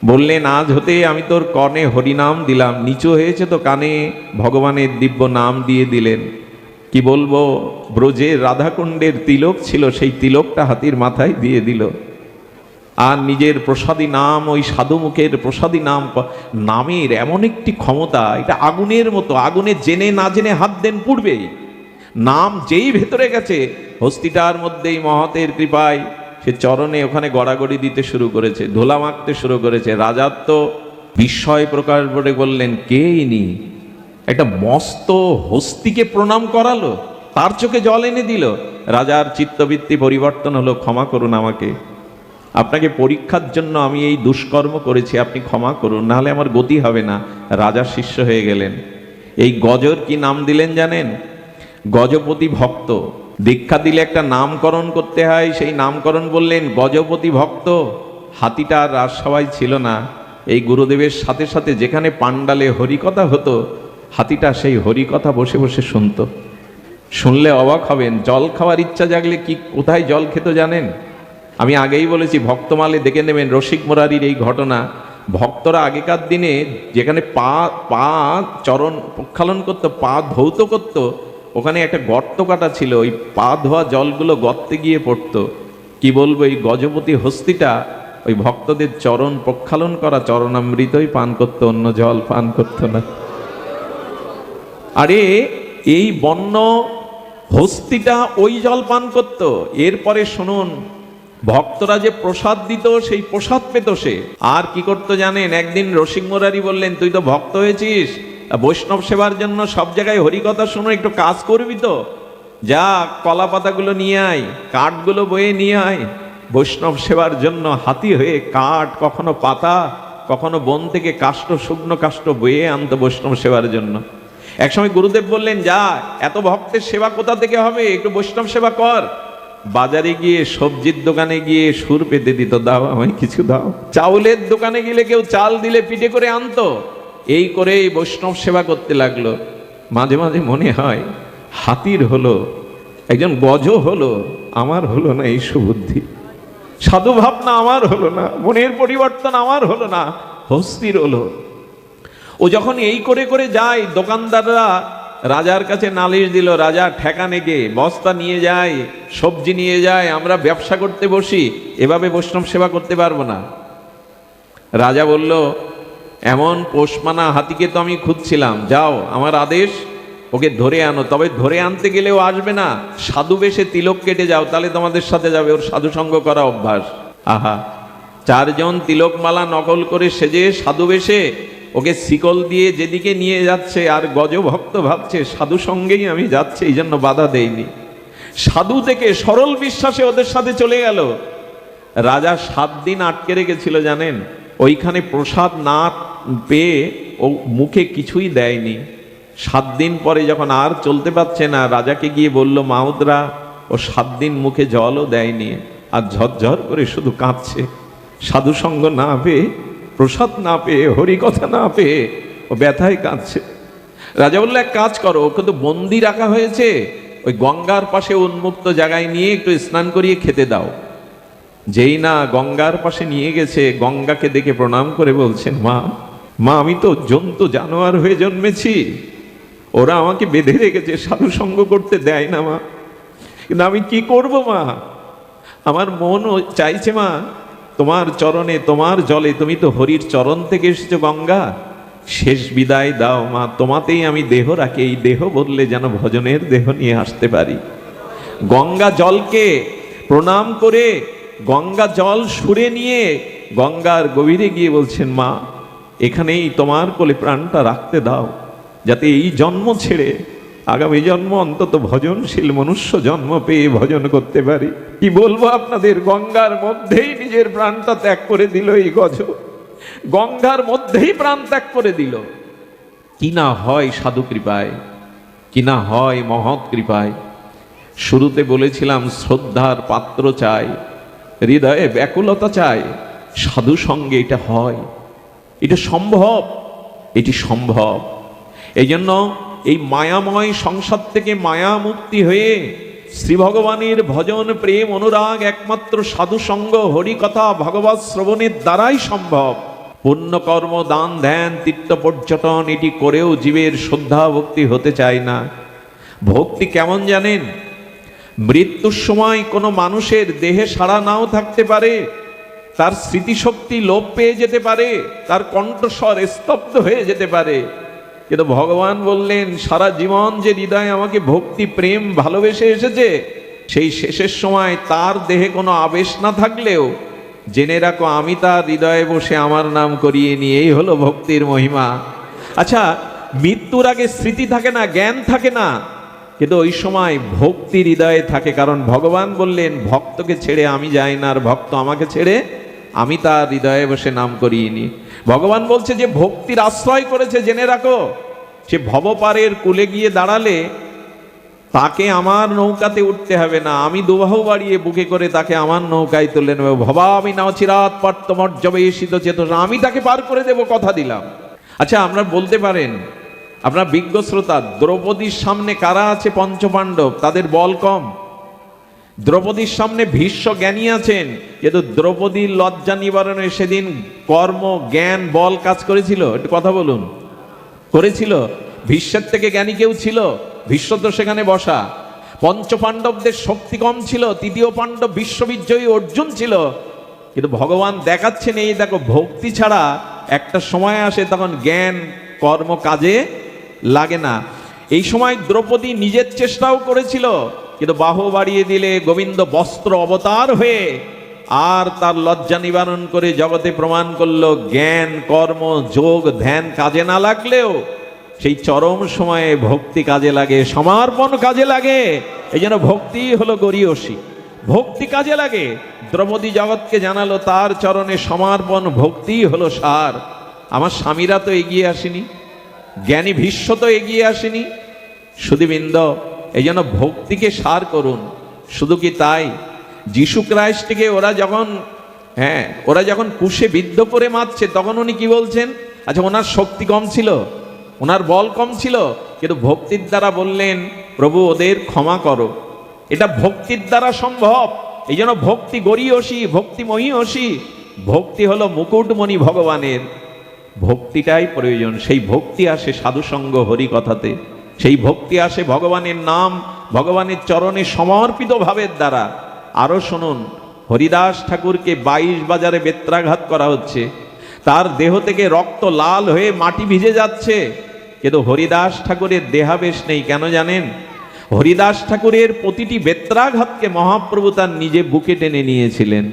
বললেন আজ হতে আমি তোর কর্ণে হরিনাম দিলাম। নিচু হয়েছে তো কানে ভগবানের দিব্য নাম দিয়ে দিলেন। কি বলবো, ব্রজে রাধাকুণ্ডের তিলক ছিল, সেই তিলকটা হাতির মাথায় দিয়ে দিল। আর নিজের প্রসাদী নাম, ওই সাধু মুখের প্রসাদী নাম, নামের এমন একটি ক্ষমতা, এটা আগুনের মতো। আগুনে জেনে না জেনে হাত দেন পূর্বেই, নাম যেই ভেতরে গেছে হস্তিটার মধ্যেই মহতের কৃপায় সে চরণে ওখানে গড়াগড়ি দিতে শুরু করেছে, ধুলা মাখতে শুরু করেছে। রাজার তো বিস্ময় প্রকাশ করে বললেন কে ইনি? একটা মস্ত হস্তিকে প্রণাম করালো, তার চোখে জল এনে দিল। রাজার চিত্তবৃত্তি পরিবর্তন হলো, ক্ষমা করুন আমাকে, আপনাকে পরীক্ষার জন্য আমি এই দুষ্কর্ম করেছি, আপনি ক্ষমা করুন, নাহলে আমার গতি হবে না। রাজার শিষ্য হয়ে গেলেন। এই গজর কি নাম দিলেন জানেন? গজপতি ভক্ত। দীক্ষা দিলে একটা নামকরণ করতে হয়, সেই নামকরণ বললেন গজপতি ভক্ত। হাতিটা আর রাজসভায় ছিল না, এই গুরুদেবের সাথে সাথে যেখানে পাণ্ডালে হরিকথা হতো, হাতিটা সেই হরিকথা বসে বসে শুনতো। শুনলে অবাক হবেন, জল খাওয়ার ইচ্ছা জাগলে কি কোথায় জল খেত জানেন? আমি আগেই বলেছি, ভক্তমালে দেখে নেবেন রসিক মুরারির এই ঘটনা। ভক্তরা আগেকার দিনে যেখানে পা চরণ প্রক্ষালন করতো, পা ধৌত করতো, ওখানে একটা গর্ত কাটা ছিল, ওই পা ধোয়া জলগুলো গর্তে গিয়ে পড়তো। কি বলবো, এই গজপতি হস্তিটা ওই ভক্তদের চরণ প্রক্ষালন করা চরণামৃতই পান করতো, অন্য জল পান করতো না। আরে এই বন্য হস্তিটা ওই জল পান করত। এরপরে শুনুন, ভক্তরা যে প্রসাদ দিত সেই প্রসাদ পেত সে। আর কি করতো জানেন? একদিন রসিক মুরারি বললেন তুই তো ভক্ত হয়েছিস, বৈষ্ণব সেবার জন্য সব জায়গায় হরিকথা শুনো, একটু কাজ করবি তো, যা কলা পাতাগুলো নিয়ে আয়, কাঠগুলো বয়ে নিয়ে আয়। বৈষ্ণব সেবার জন্য হাতি হয়ে কাঠ, কখনো পাতা, কখনো বন থেকে কাষ্ঠ, শুকনো কাষ্ঠ বয়ে আনতো বৈষ্ণব সেবার জন্য। একসময় গুরুদেব বললেন যা, এত ভক্তের সেবা কোথা থেকে হবে, একটু বৈষ্ণব সেবা কর। বাজারে গিয়ে, সবজির দোকানে গিয়ে সুর পেতে দিত, দাও আমায় কিছু দাও। চাউলের দোকানে গেলে কেউ চাল দিলে পিঠে করে আনতো। এই করে বৈষ্ণব সেবা করতে লাগলো। মাঝে মাঝে মনে হয় হাতির হলো, একজন গজ হলো, আমার হলো না এই সুবুদ্ধি, সাধু ভাবনা আমার হলো না, মনের পরিবর্তন আমার হলো না, হস্তির হলো। ও যখন এই করে করে যায়, দোকানদাররা রাজার কাছে নালিশ দিল, রাজা ঠেকা নেগে বস্তা নিয়ে যায়, সবজি নিয়ে যায়, আমরা ব্যবসা করতে বসি, এভাবে বৈষ্ণব সেবা করতে পারবো না। রাজা বলল এমন পোষমানা হাতিকে তো আমি খুঁজছিলাম, যাও আমার আদেশ, ওকে ধরে আনো। তবে ধরে আনতে গেলেও আসবে না, সাধু বেশে তিলক কেটে যাও, তাহলে তোমাদের সাথে যাবে, ওর সাধু সঙ্গ করা অভ্যাস। আহা, চারজন তিলকমালা নকল করে সেজে সাধু বেশে ওকে শিকল দিয়ে যেদিকে নিয়ে যাচ্ছে, আর গজভক্ত ভাবছে সাধু সঙ্গেই আমি যাচ্ছি, এই জন্য বাধা দেয়নি। সাধু থেকে সরল বিশ্বাসে ওদের সাথে চলে গেল। রাজা 7 দিন আটকে রেখেছিল জানেন, ওইখানে প্রসাদ না পেয়ে ও মুখে কিছুই দেয়নি। 7 দিন পরে যখন আর চলতে পারছে না, রাজাকে গিয়ে বলল, মাউদরা ও 7 দিন মুখে জলও দেয়নি, আর ঝরঝর করে শুধু কাঁদছে। সাধু সঙ্গ না পেয়ে, প্রসাদ না পেয়ে, হরিকথা না পেয়ে ও ব্যথায় কাঁদছে। রাজা বলল, এক কাজ করো, ওকে তো বন্দি রাখা হয়েছে, ওই গঙ্গার পাশে উন্মুক্ত জায়গায় নিয়ে একটু স্নান করিয়ে খেতে দাও। যেই না গঙ্গার পাশে নিয়ে গেছে, গঙ্গাকে দেখে প্রণাম করে বলছেন, মা মা আমি তো জন্তু জানোয়ার হয়ে জন্মেছি, ওরা আমাকে বেঁধে রেখেছে, সাধু সঙ্গ করতে দেয় না মা, কিন্তু আমি কি করব মা, আমার মন চাইছে মা তোমার চরণে, তোমার জলে, তুমি তো হরির চরণ থেকে এসেছো গঙ্গা, শেষ বিদায় দাও মা, তোমাতেই আমি দেহ রাখি, এই দেহ বললে যেন ভজনের দেহ নিয়ে আসতে পারি। গঙ্গা জলকে প্রণাম করে গঙ্গা জল সুরে নিয়ে গঙ্গার গভীরে গিয়ে বলছেন, মা এখানেই তোমার কোলে প্রাণটা রাখতে দাও, যাতে এই জন্ম ছেড়ে আগামী জন্ম অন্তত ভজনশীল মনুষ্য জন্ম পেয়ে ভজন করতে পারি। কি বলবো আপনাদের, গঙ্গার মধ্যেই নিজের প্রাণটা ত্যাগ করে দিল এই গজ, গঙ্গার মধ্যেই প্রাণ ত্যাগ করে দিল। কি না হয় সাধু কৃপায়, কি না হয় মহৎ কৃপায়। শুরুতে বলেছিলাম শ্রদ্ধার পাত্র চাই, হৃদয়ে ব্যাকুলতা চাই, সাধু সঙ্গে এটা হয়, এটা সম্ভব, এটি সম্ভব। এই জন্য এই মায়াময় সংসার থেকে মায়া মুক্তি হয়ে শ্রী ভগবানের ভজন প্রেম অনুরাগ একমাত্র সাধু সঙ্গ হরিকথা ভগবৎ শ্রবণের দ্বারাই সম্ভব। পুণ্যকর্ম দান ধ্যান তীর্থ পর্যটন এটি করেও জীবের শ্রদ্ধা ভক্তি হতে চায় না। ভক্তি কেমন জানেন? মৃত্যুর সময় কোনো মানুষের দেহে সাড়া নাও থাকতে পারে, তার স্মৃতিশক্তি লোপ পেয়ে যেতে পারে, তার কণ্ঠস্বর স্তব্ধ হয়ে যেতে পারে, কিন্তু ভগবান বললেন সারা জীবন যে হৃদয়ে আমাকে ভক্তি প্রেম ভালোবেসে এসেছে, সেই শেষের সময় তার দেহে কোনো আবেশ না থাকলেও জেনে রাখো আমি তার হৃদয়ে বসে আমার নাম করিয়ে নিয়ে, এই হলো ভক্তির মহিমা। আচ্ছা, মৃত্যুর আগে স্মৃতি থাকে না, জ্ঞান থাকে না, কিন্তু ওই সময় ভক্তি হৃদয়ে থাকে, কারণ ভগবান বললেন ভক্তকে ছেড়ে আমি যাই না, আর ভক্ত আমাকে ছেড়ে আমি তার হৃদয়ে বসে নাম করিয়ে নি। ভগবান বলছে যে ভক্তির আশ্রয় করেছে, জেনে রাখো সে ভবপারের কূলে গিয়ে দাঁড়ালে তাকে আমার নৌকাতে উঠতে হবে না, আমি দুবাহু বাড়িয়ে বুকে করে তাকে আমার নৌকায় তুলে নেব। ভবামি নাও চিরাত পার্থমর্যবেশিত চেতনা, আমি তাকে পার করে দেব, কথা দিলাম। আচ্ছা, আপনারা বলতে পারেন, আপনার বিজ্ঞ শ্রোতা, দ্রৌপদীর সামনে কারা আছে? পঞ্চপাণ্ডব, তাদের বল কম। দ্রৌপদীর সামনে ভীষ্ম জ্ঞানী আছেন, কিন্তু দ্রৌপদীর লজ্জা নিবারণে সেদিন কর্ম জ্ঞান বল কাজ করেছিল? একটু কথা বলুন, করেছিল? ভীষ্মের থেকে জ্ঞানী কেউ ছিল? ভীষ্ম তো সেখানে বসা। পঞ্চপাণ্ডবদের শক্তি কম ছিল, তৃতীয় পাণ্ডব বিশ্ববিজয়ী অর্জুন ছিল, কিন্তু ভগবান দেখাচ্ছেন এই দেখো ভক্তি ছাড়া একটা সময় আসে তখন জ্ঞান কর্ম কাজে লাগে না। এই সময় দ্রৌপদী নিজের চেষ্টাও করেছিল, কিন্তু বাহু বাড়িয়ে দিলে গোবিন্দ বস্ত্র অবতার হয়ে আর তার লজ্জা নিবারণ করে জগতে প্রমাণ করলো জ্ঞান কর্ম যোগ ধ্যান কাজে না লাগলেও সেই চরম সময়ে ভক্তি কাজে লাগে, সমর্পণ কাজে লাগে। এই জন্য ভক্তি হলো গরীয়সী, ভক্তি কাজে লাগে। দ্রৌপদী জগৎকে জানালো তার চরণে সমর্পণ, ভক্তি হলো সার। আমার স্বামীরা তো এগিয়ে আসেনি, জ্ঞানী ভীষ্ম তো এগিয়ে আসেনি। সুধীবৃন্দ, এই জন্য ভক্তিকে সার করুন। শুধু কি তাই, যিশু খ্রাইস্টকে ওরা যখন কুশে বিদ্ধ করে মারছে তখন উনি কি বলছেন? আচ্ছা, ওনার শক্তি কম ছিল, ওনার বল কম ছিল, কিন্তু ভক্তির দ্বারা বললেন প্রভু ওদের ক্ষমা করো। এটা ভক্তির দ্বারা সম্ভব। এই জন্য ভক্তি গরীয়সী, ভক্তি মহীয়সী। ভক্তি হলো মুকুটমণি ভগবানের, ভক্তিটাই প্রয়োজন। সেই ভক্তি আসে সাধুসঙ্গ হরি কথাতে, সেই ভক্তি আসে ভগবানের নাম ভগবানের চরণে সমর্পিত ভাবের দ্বারা। আরো শুনুন, হরিদাস ঠাকুরকে 22 বাজারে বেত্রাঘাত করা হচ্ছে, তার দেহ থেকে রক্ত লাল হয়ে মাটি ভিজে যাচ্ছে, কিন্তু হরিদাস ঠাকুরের দেহাবেশ নেই। কেন জানেন? হরিদাস ঠাকুরের প্রতিটি বেত্রাঘাতকে মহাপ্রভু তার নিজে বুকে টেনে নিয়েছিলেন।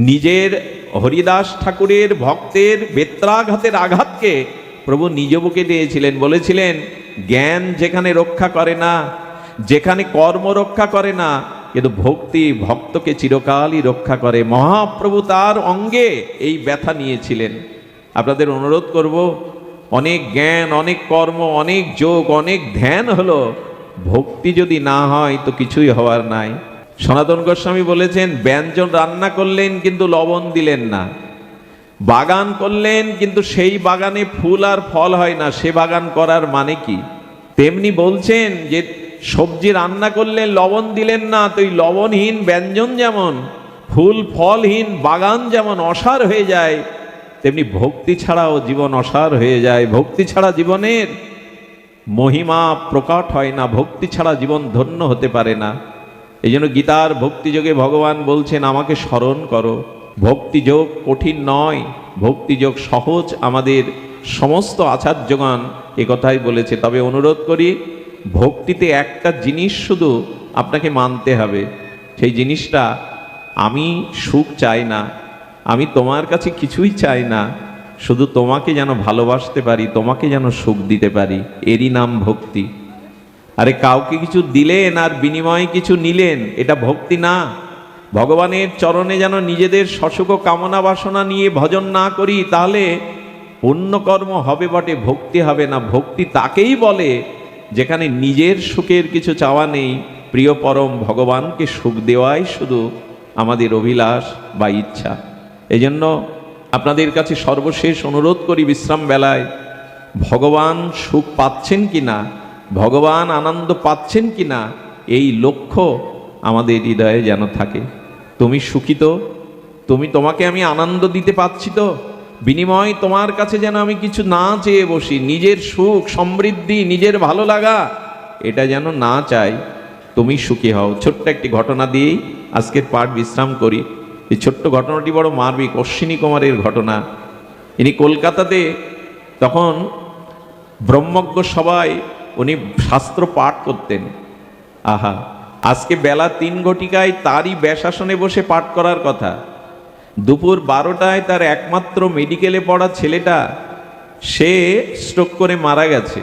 নিজের হরিদাস ঠাকুরের ভক্তের বেত্রাঘাতের আঘাতকে প্রভু নিজ বুকে দিয়েছিলেন। বলেছিলেন জ্ঞান যেখানে রক্ষা করে না, যেখানে কর্ম রক্ষা করে না, কিন্তু ভক্তি ভক্তকে চিরকালই রক্ষা করে। মহাপ্রভু তার অঙ্গে এই ব্যথা নিয়েছিলেন। আপনাদের অনুরোধ করব, অনেক জ্ঞান, অনেক কর্ম, অনেক যোগ, অনেক ধ্যান হলো, ভক্তি যদি না হয় তো কিছুই হওয়ার নাই। সনাতন গোস্বামী বলেছেন, ব্যঞ্জন রান্না করলেন কিন্তু লবণ দিলেন না, বাগান করলেন কিন্তু সেই বাগানে ফুল আর ফল হয় না, সে বাগান করার মানে কি? তেমনি বলছেন যে সবজি রান্না করলেন লবণ দিলেন না, তো এই লবণহীন ব্যঞ্জন যেমন, ফুল ফলহীন বাগান যেমন অসার হয়ে যায়, তেমনি ভক্তি ছাড়াও জীবন অসার হয়ে যায়। ভক্তি ছাড়া জীবনের মহিমা প্রকট হয় না, ভক্তি ছাড়া জীবন ধন্য হতে পারে না। এই জন্য গীতার ভক্তিযোগে ভগবান বলছেন, আমাকে স্মরণ করো। ভক্তিযোগ কঠিন নয়, ভক্তিযোগ সহজ। আমাদের সমস্ত আচার্যগণ এ কথাই বলেছে। তবে অনুরোধ করি, ভক্তিতে একটা জিনিস শুধু আপনাকে মানতে হবে, সেই জিনিসটা, আমি সুখ চাই না, আমি তোমার কাছে কিছুই চাই না, শুধু তোমাকে যেন ভালোবাসতে পারি, তোমাকে যেন সুখ দিতে পারি, এরই নাম ভক্তি। আরে কাউকে কিছু দিলেন আর বিনিময়ে কিছু নিলেন, এটা ভক্তি না। ভগবানের চরণে যেন নিজেদের সসুখ কামনা বাসনা নিয়ে ভজন না করি, তাহলে পুণ্যকর্ম হবে বটে, ভক্তি হবে না। ভক্তি তাকেই বলে যেখানে নিজের সুখের কিছু চাওয়া নেই, প্রিয় পরম ভগবানকে সুখ দেওয়াই শুধু আমাদের অভিলাষ বা ইচ্ছা। এই জন্য আপনাদের কাছে সর্বশেষ অনুরোধ করি, বিশ্রাম বেলায় ভগবান সুখ পাচ্ছেন কিনা, ভগবান আনন্দ পাচ্ছেন কিনা, এই লক্ষ্য আমাদের হৃদয়ে যেন থাকে। তুমি সুখী তো, তোমাকে আমি আনন্দ দিতে পারছি তো, বিনিময় তোমার কাছে যেন আমি কিছু না চেয়ে বসি, নিজের সুখ সমৃদ্ধি, নিজের ভালো লাগা, এটা যেন না চাই। তুমি সুখী হও। ছোট্ট একটি ঘটনা দিয়েই আজকের পাঠ বিশ্রাম করি। এই ছোট্ট ঘটনাটি বড় মার্মিক। অশ্বিনী কুমারের ঘটনা। ইনি কলকাতাতে তখন ব্রহ্মজ্ঞ সবাই উনি শাস্ত্র পাঠ করতেন। আহা, আজকে বেলা 3 ঘটিকায় তারই ব্যাসাসনে বসে পাঠ করার কথা। দুপুর 12টায় তার একমাত্র মেডিকেলে পড়া ছেলেটা সে স্ট্রোক করে মারা গেছে।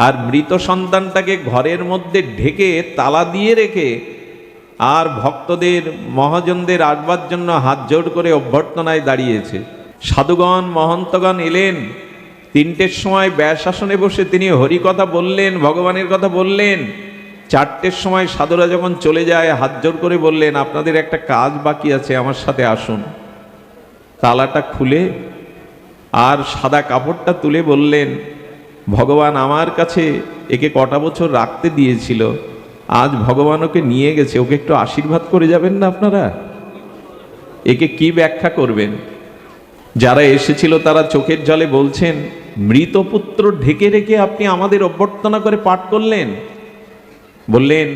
আর মৃত সন্তানটাকে ঘরের মধ্যে ঢেকে তালা দিয়ে রেখে আর ভক্তদের মহাজনদের আসবার জন্য হাত জোড় করে অভ্যর্থনায় দাঁড়িয়েছে। সাধুগণ মহন্তগণ এলেন। 3টের সময় ব্যাসাসনে বসে তিনি হরিকথা বললেন, ভগবানের কথা বললেন। 4টের সময় সাধুরা যখন চলে যায়, হাত জোড় করে বললেন, আপনাদের একটা কাজ বাকি আছে, আমার সাথে আসুন। তালাটা খুলে আর সাদা কাপড়টা তুলে বললেন, ভগবান আমার কাছে একে কটা বছর রাখতে দিয়েছিল, আজ ভগবান ওকে নিয়ে গেছে, ওকে একটু আশীর্বাদ করে যাবেন না আপনারা? একে কি ব্যাখ্যা করবেন? যারা এসেছিল তারা চোখের জলে বলছেন, মৃত পুত্র ঢেকে রেখে আপনি আমাদের অভ্যর্থনা করে পাঠ করলেন। বললেন,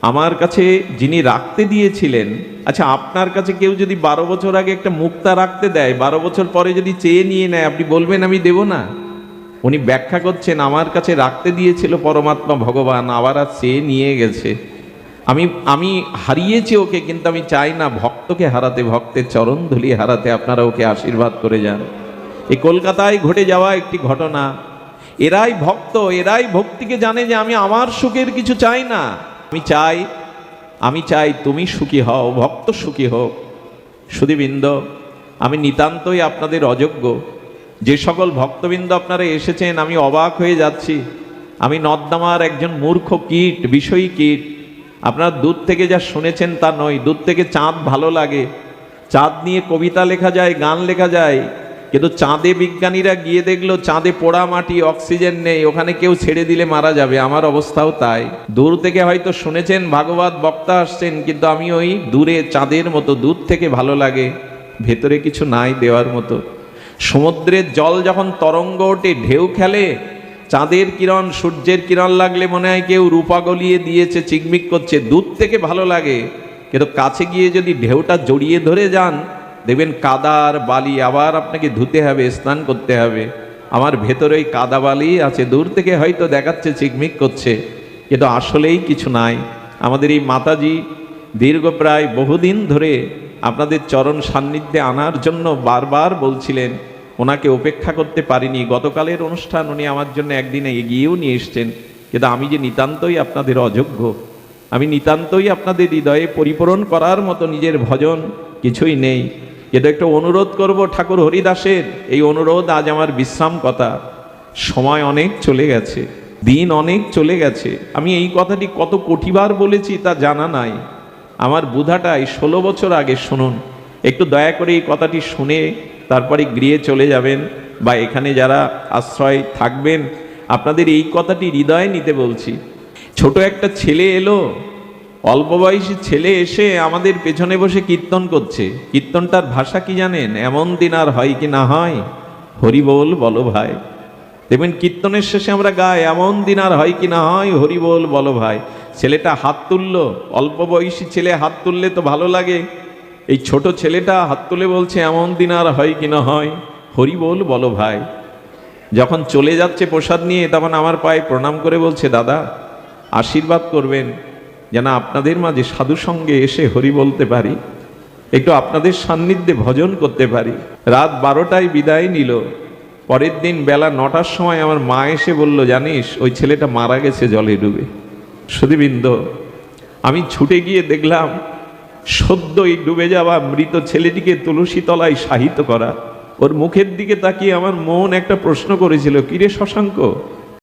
আমার কাছে যিনি রাখতে দিয়েছিলেন, আচ্ছা আপনার কাছে কেউ যদি 12 বছর আগে একটা মুক্তা রাখতে দেয়, 12 বছর পরে যদি চেয়ে নিয়ে নেয়, আপনি বলবেন আমি দেব না? উনি ব্যাখ্যা করছেন, আমার কাছে রাখতে দিয়েছিল পরমাত্মা ভগবান, আবার আর চেয়ে নিয়ে গেছে। আমি হারিয়েছি ওকে, কিন্তু আমি চাই না ভক্তকে হারাতে, ভক্তের চরণ ধুলি হারাতে। আপনারা ওকে আশীর্বাদ করে যান। এই কলকাতায় ঘটে যাওয়া একটি ঘটনা। এরাই ভক্ত, এরাই ভক্তিকে জানে যে আমি আমার সুখের কিছু চাই না, আমি চাই তুমি সুখী হও, ভক্ত সুখী হোক। সুধীবৃন্দ, আমি নিতান্তই আপনাদের অযোগ্য। যে সকল ভক্তবৃন্দ আপনারা এসেছেন, আমি অবাক হয়ে যাচ্ছি। আমি নর্দমার একজন মূর্খ কীট, বিষয়ী কীট। আপনারা দূর থেকে যা শুনেছেন তা নয়। দূর থেকে চাঁদ ভালো লাগে, চাঁদ নিয়ে কবিতা লেখা যায়, গান লেখা যায়, কিন্তু চাঁদে বিজ্ঞানীরা গিয়ে দেখলো চাঁদে পোড়া মাটি, অক্সিজেন নেই, ওখানে কেউ ছেড়ে দিলে মারা যাবে। আমার অবস্থাও তাই। দূর থেকে হয়তো শুনেছেন ভাগবত বক্তা আসছেন, কিন্তু আমি ওই দূরে চাঁদের মতো, দূর থেকে ভালো লাগে, ভেতরে কিছু নাই দেওয়ার মতো। সমুদ্রের জল যখন তরঙ্গ ওঠে, ঢেউ খেলে, চাঁদের কিরণ সূর্যের কিরণ লাগলে মনে হয় কেউ রূপা গলিয়ে দিয়েছে, চিকমিক করছে, দূর থেকে ভালো লাগে। কিন্তু কাছে গিয়ে যদি ঢেউটা জড়িয়ে ধরে যান, দেখবেন কাদা আর বালি, আবার আপনাকে ধুতে হবে, স্নান করতে হবে। আমার ভেতরে ওই কাদা বালি আছে, দূর থেকে হয়তো দেখাচ্ছে চিকমিক করছে, কিন্তু আসলেই কিছু নাই। আমাদের এই মাতাজি দীর্ঘ প্রায় বহুদিন ধরে আপনাদের চরণ সান্নিধ্যে আনার জন্য বারবার বলছিলেন, ওনাকে উপেক্ষা করতে পারিনি। গতকালের অনুষ্ঠান উনি আমার জন্য একদিনে এগিয়েও নিয়ে এসছেন, কিন্তু আমি যে নিতান্তই আপনাদের অযোগ্য, আমি নিতান্তই আপনাদের হৃদয়ে পরিপূরণ করার মতো নিজের ভজন কিছুই নেই। এটা একটা অনুরোধ করব ঠাকুর হরিদাসের, এই অনুরোধ আজ আমার বিশ্রাম কথা। সময় অনেক চলে গেছে, দিন অনেক চলে গেছে। আমি এই কথাটি কত কোটিবার বলেছি তা জানা নাই। আমার বুধাটাই 16 বছর আগে শুনুন। একটু দয়া করে এই কথাটি শুনে তারপরে গৃহে চলে যাবেন, বা এখানে যারা আশ্রয় থাকবেন আপনাদের এই কথাটি হৃদয়ে নিতে বলছি। ছোট একটা ছেলে এলো, অল্প বয়সী ছেলে এসে আমাদের পেছনে বসে কীর্তন করছে। কীর্তনটার ভাষা কি জানেন? এমন দিন আর হয় কি না হয়, হরি বল বলো ভাই। দেখবেন কীর্তনের শেষে আমরা গাই, এমন দিন আর হয় কি না হয়, হরি বল বলো ভাই। ছেলেটা হাত তুললো, অল্প বয়সী ছেলে হাত তুললে তো ভালো লাগে। এই ছোট ছেলেটা হাত তুলে বলছে, এমন দিন আর হয় কি না হয়, হরি বল বলো ভাই। যখন চলে যাচ্ছে প্রসাদ নিয়ে, তখন আমার পায়ে প্রণাম করে বলছে, দাদা আশীর্বাদ করবেন যেন আপনাদের মাঝে সাধু সঙ্গে এসে হরি বলতে পারি, একটু আপনাদের সান্নিধ্যে ভজন করতে পারি। রাত 12টায় বিদায় নিল। পরের দিন বেলা 9টার সময় আমার মা এসে বলল, জানিস ওই ছেলেটা মারা গেছে জলে ডুবে। সুধীবৃন্দ, আমি ছুটে গিয়ে দেখলাম সদ্য এই ডুবে যাওয়া মৃত ছেলেটিকে তুলসী তলায় শায়িত করা। ওর মুখের দিকে তাকিয়ে আমার মন একটা প্রশ্ন করেছিল, কিরে শশাঙ্ক,